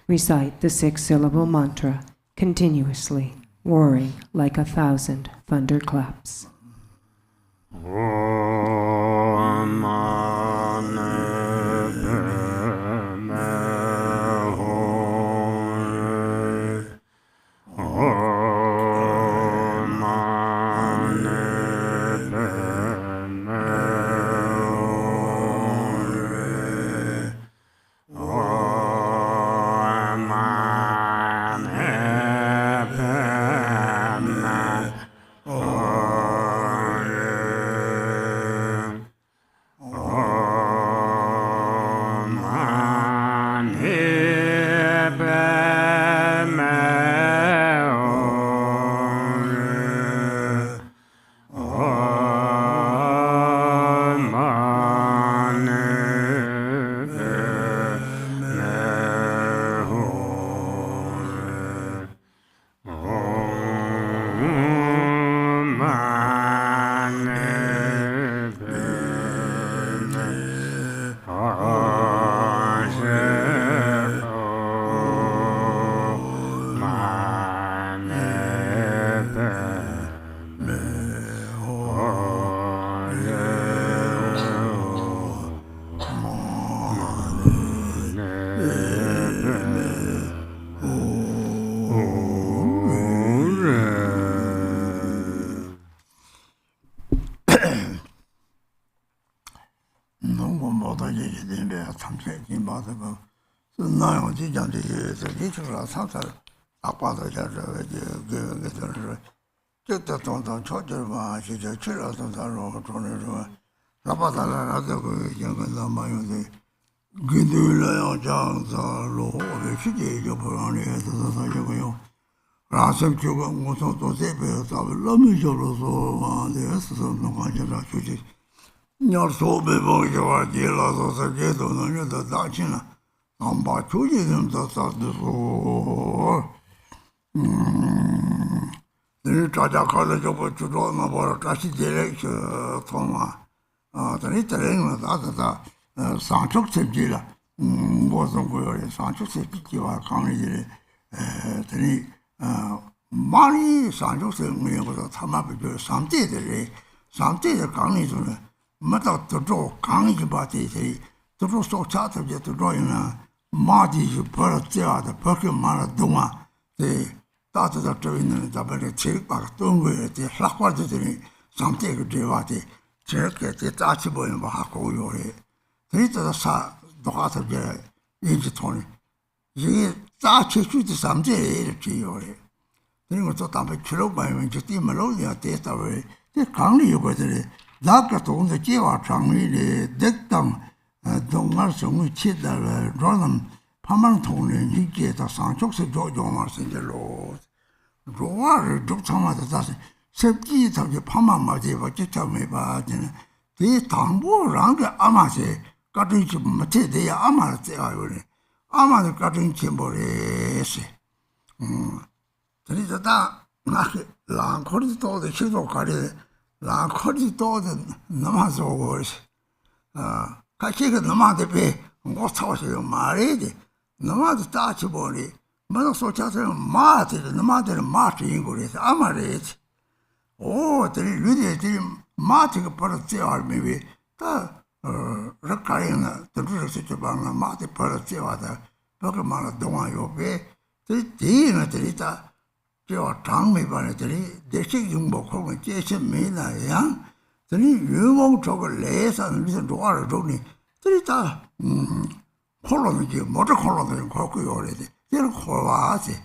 recite the 6-syllable mantra continuously, roaring like 1,000 thunderclaps. Rapatala, young Lama, Gindula, Johns, Low, the city, Japan, Rasam Chuga, Moto Sepe, Lamijo, the Essence of Manjara, Your soul before you are jealous of the ghetto, the Dachina, and by choosing the start the soul. The Tata College of Chudona about Tashi direction, Toma. The little other Sancho Sebjila wasn't good. Sancho Sebjila County, Mari Sancho Sebjila was a Tamabi, something the county to Mata to draw Kangi Bati, to draw so charter to draw in a Marty, you put a the Pokemon Duma, the started the train, the very cheap back, don't wear the Lakwazi, something to Devati. Cerca di Tacibo in Bahaco Yore. Trita the Sa, the heart of the Tony. Ye Taci to some day, Yore. Then was thought of a chill by when you see Melodia taste away. The county you got it. That on the Jiva Changi, the dictum, don't also we cheat the Ronum, Pamanton, and he get a Sancho George Mars in the Lord. Roar, do some of the dozen. Septi of the Pamamati, what you tell me about the Tambo around the Amase, cutting Mate, the Amate, I will. Ama cutting Chimbores. There is a da, Lang Corridor, the Chido Cardi, Lang Corridor, the Namazo words. Kachika Namade Bay, what house you married? Namad Tachibori, Mother Sochata, Marty, the Namade Marty English, Amaret. Oh, the really Martin Paratia, maybe the Rakarina, the Rusicabana, Martin Paratia, the Pokemon Doma Yobe, the Dina Terita, your tongue may vanity, the shaking Boko, Jason Mina, young, the you won't talk less and listen to water, don't you? Terita, colony, motor colony, Cocky already, they're Kovasi.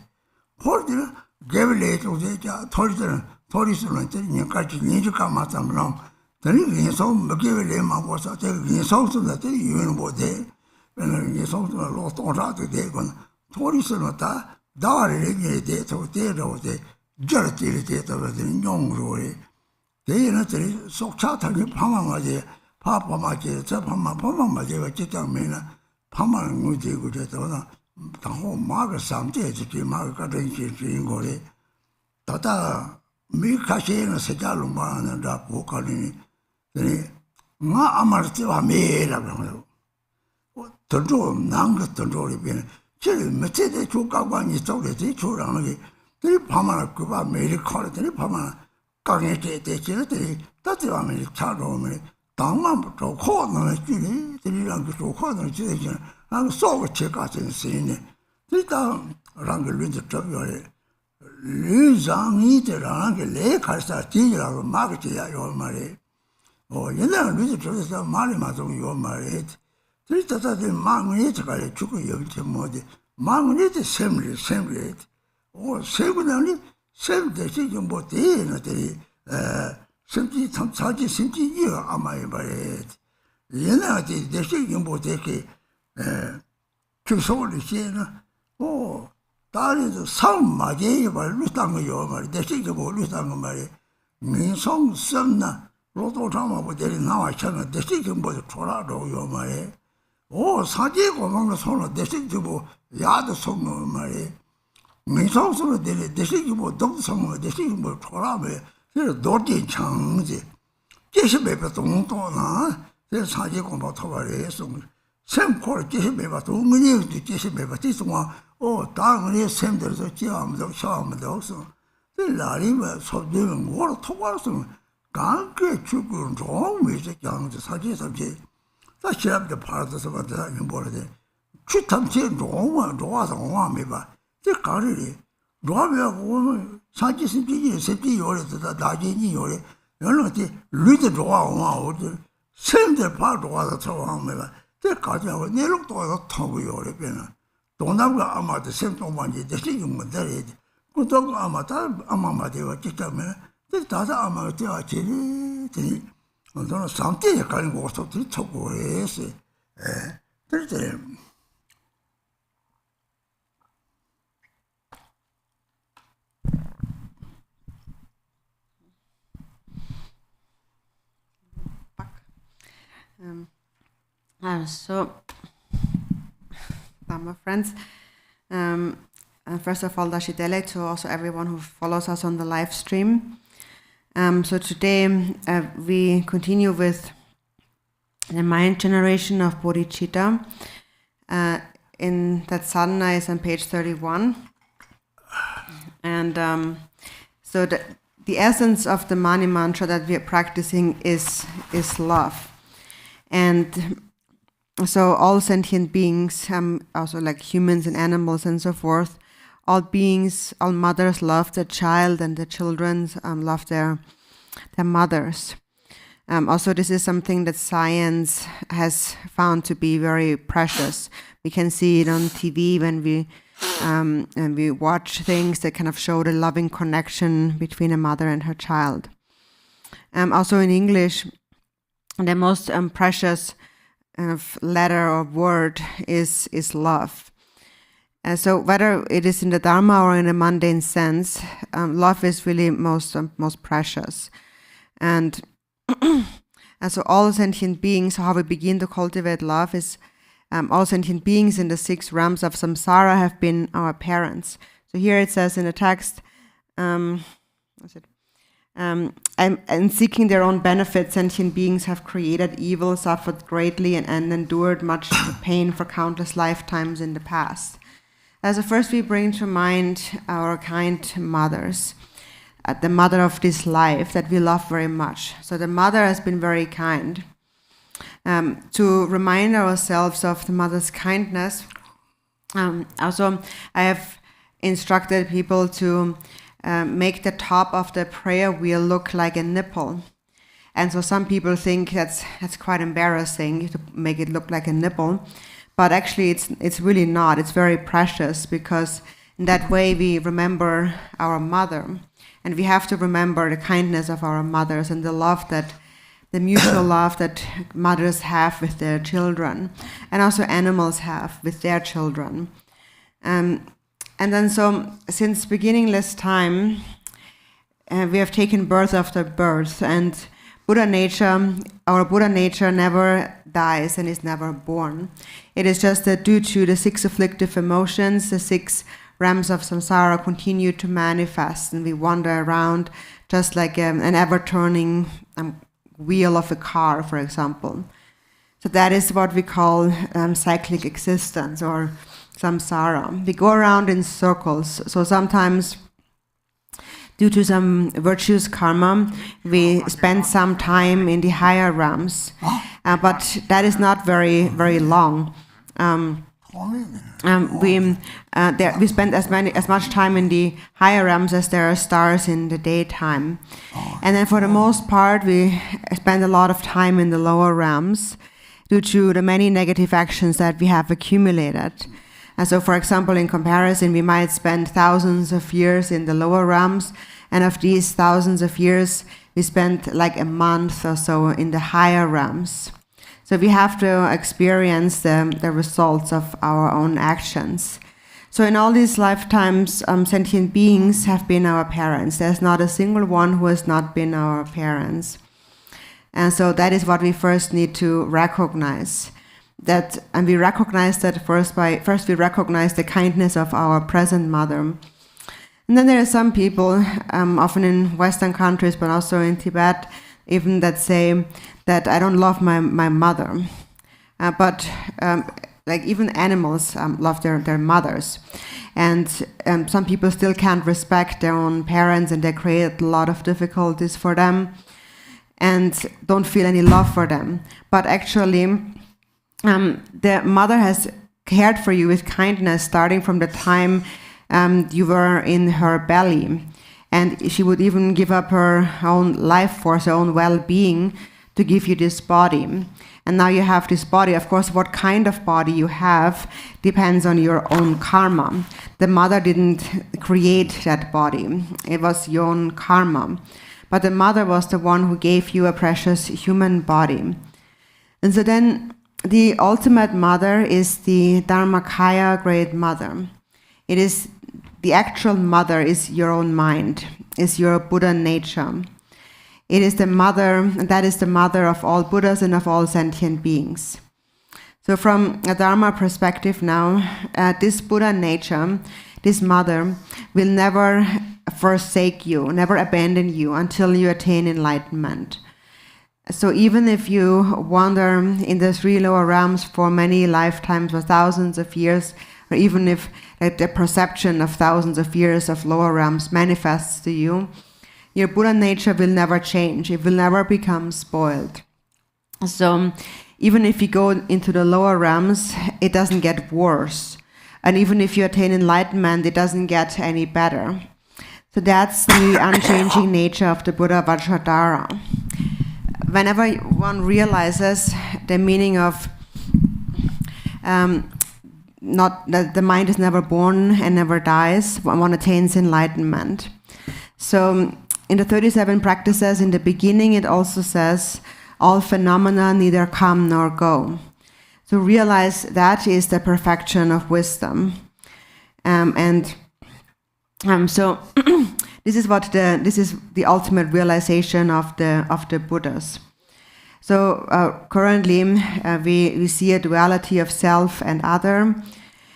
What did give late to the Torison? Torison, you catch Ninja Kamatam long. The living so McGill Lama was a taking so that you were there. When you saw the lost on out today, when Torison, Dari, the so theatre was the Jerry theatre of the young Rory. They naturally so chartered Pama, Papa Maji, Pama, Pama, Chita Mina, Pama, Muji, the whole market some days to keep market in Gore. Tata. Me Cashin, Sejaluma, and that book on it. Ma Amartiva made to do Nanga to do it. Chili, Mete, Chukawan is told it, Churang, the Pama Kuba made a call it, the Pama, Carnate, that's the American child, Dama to call on a chili, the young to call on a chili, and so check out in scene. The town Rangle Winter Trouble. Luzang eater on the lake has a teacher of market at your married. Oh, you never visit to the Marimas on your married. Three thousand magnet by a chuku modi. Magnet assembly. Oh, 7 decision both in a 70 year am I married. You know, the decision both take to soul the oh. That is some Maji by Lutang Yomar, the Shikabo Lutang Mari. Mean song Semna, Roto Tama, but there is now I channel the Shikabo Torado Yomare. Oh, Sajigo among the son of the Shikabo, Yad Song Mari. Means also the Shikabo Dog Song, the Shikabo Torabe, there's Dorty Changi. Jessica Tona, there's Sajigo Tovari song. Same called Jessica, 2 million to Jessica, this one. Oh, darn senders of Jam, the Sham, also. The Lariva so doing war towards them. Can't get children wrong with the young, the suggest of Jay. That shall the parts of the embodied. Chitam Jay wrong, draws on one maybe. The carry. Draw a woman, suggest in 70 years to the Dajini Yori. You know, the little draw on one, send the part was a throw on maybe. The cardiac never looked at the top of your penna. Don't have Ama the same one, the same one there. Good dog Amata, Amama, they were Chitaman, the Tata Amata, 저는 삼대에 가는 곳도 들쳐고 해서 그때 So, Lama friends, first of all, Dashidele to also everyone who follows us on the live stream. So today we continue with the mind generation of Bodhichitta. In that Sadhana is on page 31. And so the essence of the Mani mantra that we are practicing is love. And so all sentient beings, also like humans and animals and so forth, all beings, all mothers love their child, and the children love their mothers. Also, this is something that science has found to be very precious. We can see it on TV when we watch things that kind of show the loving connection between a mother and her child. Also in English, the most precious letter or word is love. So whether it is in the Dharma or in a mundane sense, love is really most precious. And so all sentient beings, how we begin to cultivate love is all sentient beings in the 6 realms of samsara have been our parents. So here it says in the text, and seeking their own benefit, sentient beings have created evil, suffered greatly, and endured much pain for countless lifetimes in the past. So first we bring to mind our kind mothers, the mother of this life that we love very much. So the mother has been very kind. To remind ourselves of the mother's kindness, also I have instructed people to make the top of the prayer wheel look like a nipple. And so some people think that's quite embarrassing to make it look like a nipple, but actually it's really not. It's very precious, because in that way we remember our mother, and we have to remember the kindness of our mothers and the mutual love that mothers have with their children, and also animals have with their children. And then so, since beginningless time, we have taken birth after birth, and our Buddha nature never dies and is never born. It is just that due to the 6 afflictive emotions, the 6 realms of samsara continue to manifest, and we wander around just like an ever-turning wheel of a car, for example. So that is what we call cyclic existence, or samsara. We go around in circles. So sometimes, due to some virtuous karma, we spend some time in the higher realms, but that is not very, very long. We spend as much time in the higher realms as there are stars in the daytime, and then for the most part we spend a lot of time in the lower realms due to the many negative actions that we have accumulated. And so, for example, in comparison, we might spend thousands of years in the lower realms, and of these thousands of years, we spend like a month or so in the higher realms. So we have to experience the results of our own actions. So in all these lifetimes, sentient beings have been our parents. There's not a single one who has not been our parents. And so that is what we first need to recognize. And we recognize that first we recognize the kindness of our present mother. And then there are some people, often in Western countries, but also in Tibet, even that say that I don't love my mother. But like even animals love their mothers. And some people still can't respect their own parents, and they create a lot of difficulties for them and don't feel any love for them. But actually, the mother has cared for you with kindness starting from the time you were in her belly. And she would even give up her own life force, her own well-being to give you this body. And now you have this body. Of course, what kind of body you have depends on your own karma. The mother didn't create that body. It was your own karma. but the mother was the one who gave you a precious human body. And so then the ultimate mother is the Dharmakaya Great Mother. It is the actual mother is your own mind, is your Buddha nature. It is the mother, that is the mother of all Buddhas and of all sentient beings. So from a Dharma perspective now, this Buddha nature, this mother, will never forsake you, never abandon you until you attain enlightenment. So even if you wander in the three lower realms for many lifetimes or thousands of years, or even if the perception of thousands of years of lower realms manifests to you, your Buddha nature will never change. It will never become spoiled. So even if you go into the lower realms, it doesn't get worse. And even if you attain enlightenment, it doesn't get any better. So that's the unchanging nature of the Buddha Vajradhara. Whenever one realizes the meaning of not that the mind is never born and never dies, one attains enlightenment. So in the 37 practices, in the beginning, it also says, all phenomena neither come nor go. So realize that is the perfection of wisdom. So this is the ultimate realization of the Buddhas. So currently we see a duality of self and other,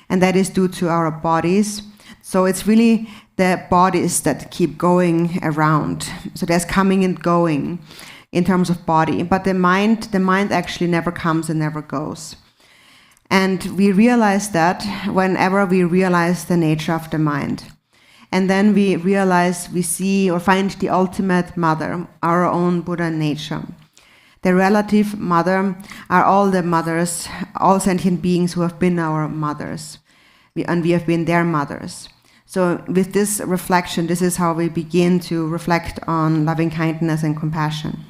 and that is due to our bodies. So it's really the bodies that keep going around. So there's coming and going in terms of body, but the mind actually never comes and never goes. And we realize that whenever we realize the nature of the mind. And then we realize, we see or find the ultimate mother, our own Buddha nature. The relative mother are all the mothers, all sentient beings who have been our mothers. And we have been their mothers. So with this reflection, this is how we begin to reflect on loving kindness and compassion.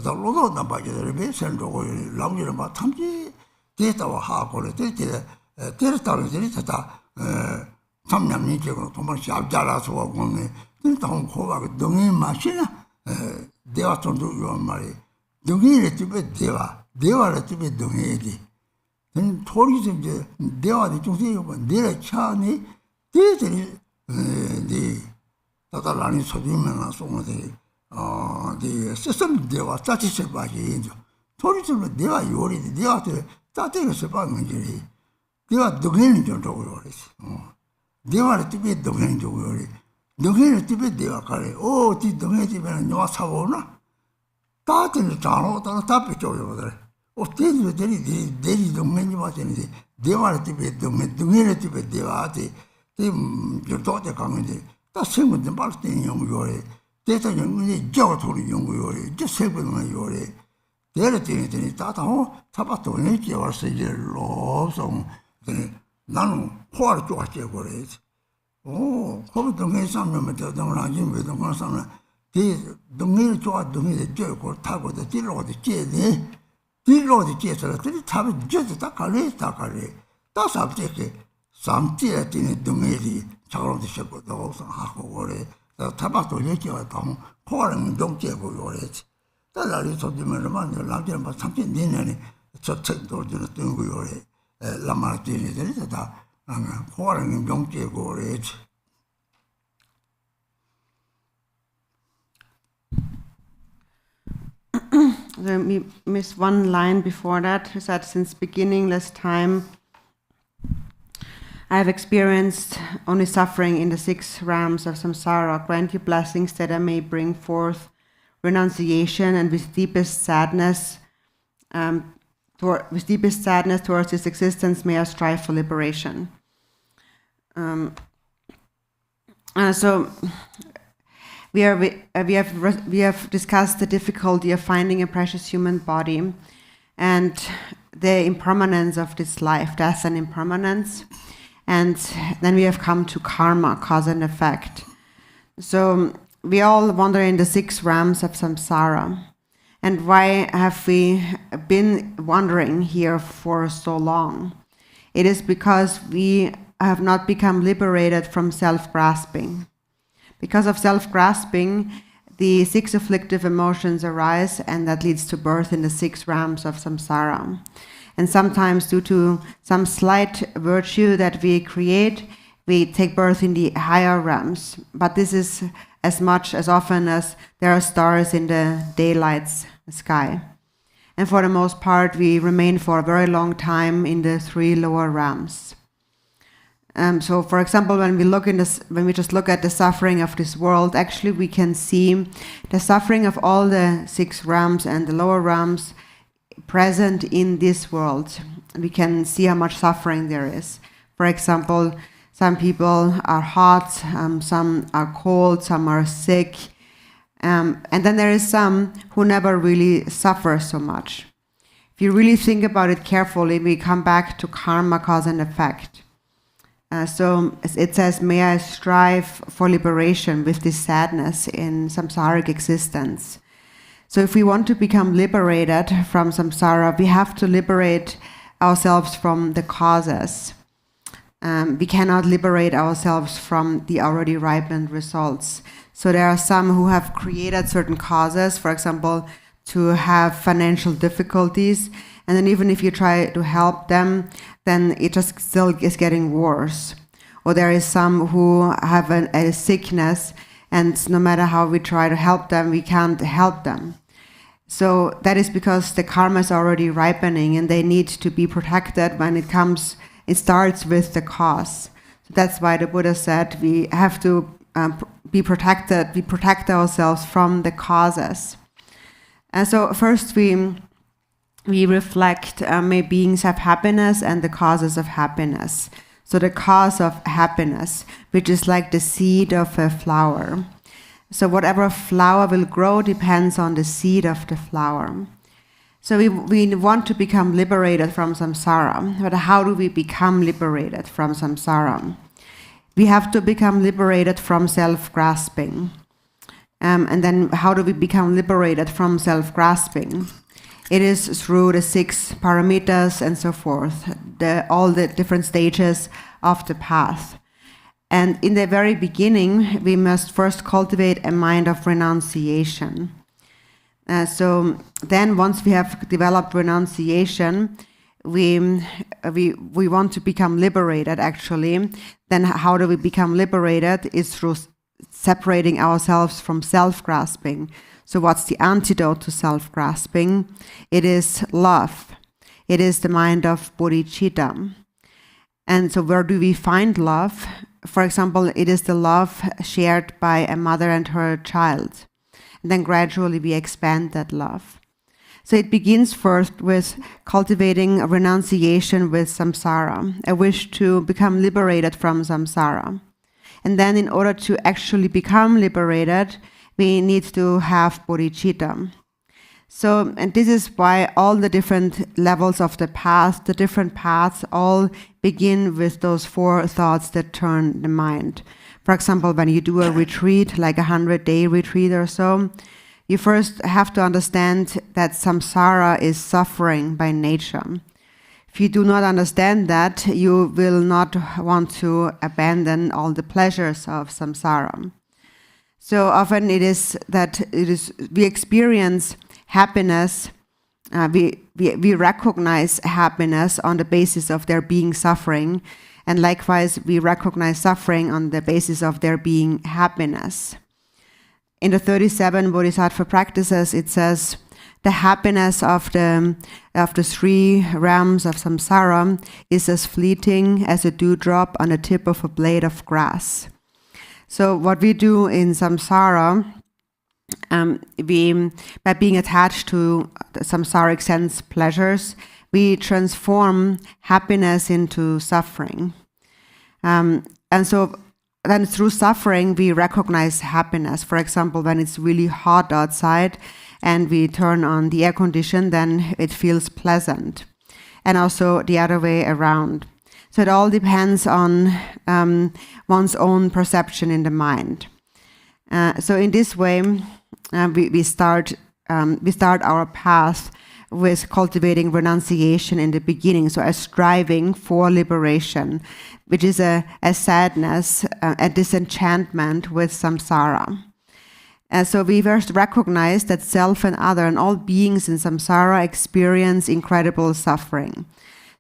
다 로도 남바지들 베센도 람지를 막 탐지 데이터와 하고를 데이터를 데이터다 참냠이 제거 도만 샵자라서 오네 일단 고가 동의 마시나 대화 정도 요 말이 동의를 집에 대화를 집에 동의지 then 토리 이제 대화를 좀 해요 내가 차니 대들이 다달라니 소리만 소모데 시스템 대화 짜치세 바지 토리 좀 대화 요리 대화들 짜대서 봐는 게 대화 동의는 좀 좋고요 대화를 집에 동의는 좋고요 동의를 집에 대화 가래 디 동의 집에는 요 사고나 다들 잘하고 답이 줘요 그래 대리 동맹이 맞는데 대화를 집에 동의를 집에 대화하지 도대 가면데 다 생문데 말때 연구요래 대사 연구에 저거 소리 연구요래 저 세번만 요래 대를 때니 다다고 잡았도 내게 와서 이제 로송 나는 호화를 좋아하게 그래 거기 동네 사람은 대동을 하지 왜 동네 사람은 대 동네를 좋아 동네에 저고 타고도 찔러도 찌네 찔러도 찌서 들이 타면 저도 다 가래 다 sabjeke samtidigt in dumeli 차가운데 셔고도 하고 그래 타바도 얘기가 당 포랑 동계고 요래지 달라리 소리면만 남자는 막 참지 내년에 저 책도 좀 뜨고 요래 라마티들이 다 포랑 동계고 그래지 So we missed one line before that. He said, since beginningless time, I have experienced only suffering in the 6 realms of samsara. Grant you blessings that I may bring forth renunciation and with deepest sadness towards this existence may I strive for liberation. So we have discussed the difficulty of finding a precious human body and the impermanence of this life, death and impermanence. And then we have come to karma, cause and effect. So we all wander in the 6 realms of samsara. And why have we been wandering here for so long? It is because we have not become liberated from self-grasping. Because of self-grasping, the 6 afflictive emotions arise, and that leads to birth in the 6 realms of samsara. And sometimes due to some slight virtue that we create, we take birth in the higher realms. But this is as much as often as there are stars in the daylight's sky. And for the most part, we remain for a very long time in the 3 lower realms. So, for example, when we just look at the suffering of this world, actually we can see the suffering of all the 6 realms and the lower realms present in this world. We can see how much suffering there is. For example, some people are hot, some are cold, some are sick, and then there is some who never really suffer so much. If you really think about it carefully, we come back to karma, cause and effect. So it says, may I strive for liberation with this sadness in samsaric existence. So if we want to become liberated from samsara, we have to liberate ourselves from the causes. We cannot liberate ourselves from the already ripened results. So there are some who have created certain causes, for example, to have financial difficulties, and then even if you try to help them, then it just still is getting worse. Or there is some who have a sickness, and no matter how we try to help them, we can't help them. So that is because the karma is already ripening, and they need to be protected when it starts with the cause. So that's why the Buddha said we have to be protected, we protect ourselves from the causes. And so first we reflect, may beings have happiness and the causes of happiness. So the cause of happiness, which is like the seed of a flower. So whatever flower will grow depends on the seed of the flower. So we want to become liberated from samsara. But how do we become liberated from samsara? We have to become liberated from self-grasping. And then how do we become liberated from self-grasping? It is through the 6 paramitas and so forth, all the different stages of the path. And in the very beginning, we must first cultivate a mind of renunciation. So then once we have developed renunciation, we want to become liberated, actually. Then how do we become liberated? Is through separating ourselves from self-grasping. So what's the antidote to self-grasping? It is love. It is the mind of Bodhichitta. And so where do we find love? For example, it is the love shared by a mother and her child. And then gradually we expand that love. So it begins first with cultivating a renunciation with samsara, a wish to become liberated from samsara. And then in order to actually become liberated, we need to have bodhicitta. So, and this is why all the different levels of the path, the different paths, all begin with those 4 thoughts that turn the mind. For example, when you do a retreat, like a 100-day retreat or so, you first have to understand that samsara is suffering by nature. If you do not understand that, you will not want to abandon all the pleasures of samsara. So often it is that we experience happiness, we recognize happiness on the basis of there being suffering, and likewise we recognize suffering on the basis of there being happiness. In the 37 Bodhisattva practices, it says, the happiness of the 3 realms of samsara is as fleeting as a dewdrop on the tip of a blade of grass. So what we do in samsara, by being attached to the samsaric sense pleasures, we transform happiness into suffering. And so then through suffering, we recognize happiness. For example, when it's really hot outside and we turn on the air condition, then it feels pleasant. And also the other way around. So it all depends on one's own perception in the mind. So in this way, we start our path with cultivating renunciation in the beginning, so a striving for liberation, which is a sadness, a disenchantment with samsara. So we first recognize that self and other and all beings in samsara experience incredible suffering.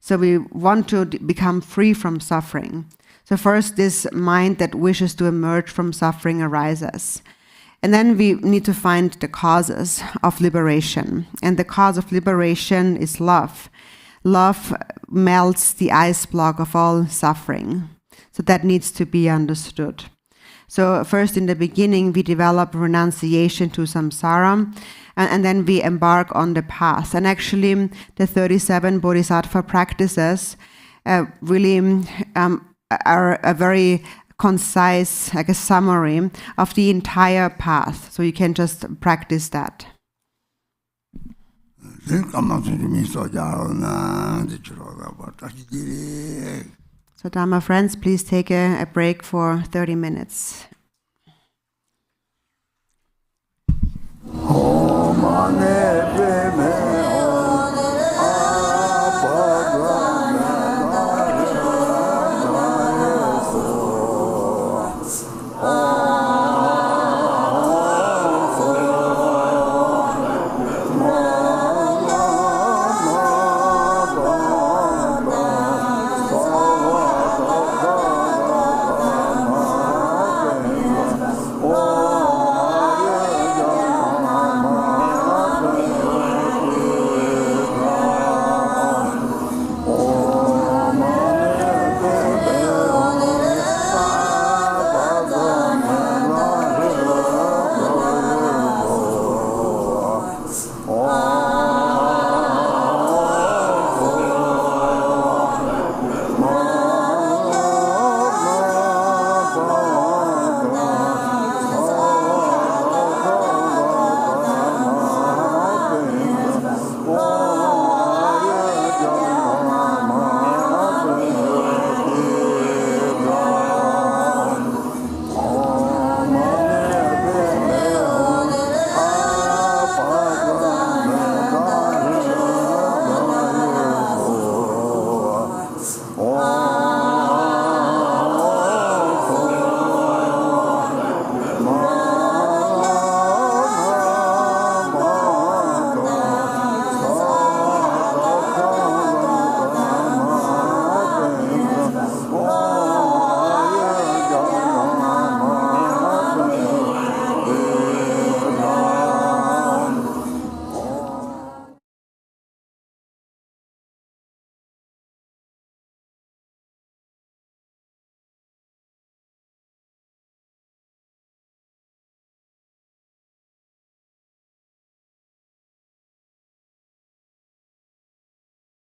So we want to become free from suffering. So first, this mind that wishes to emerge from suffering arises. And then we need to find the causes of liberation. And the cause of liberation is love. Love melts the ice block of all suffering. So that needs to be understood. So first, in the beginning, we develop renunciation to samsara, and then we embark on the path. And actually, the 37 Bodhisattva practices really are a very concise, like a summary of the entire path. So you can just practice that. So Dharma friends, please take a break for 30 minutes. Oh,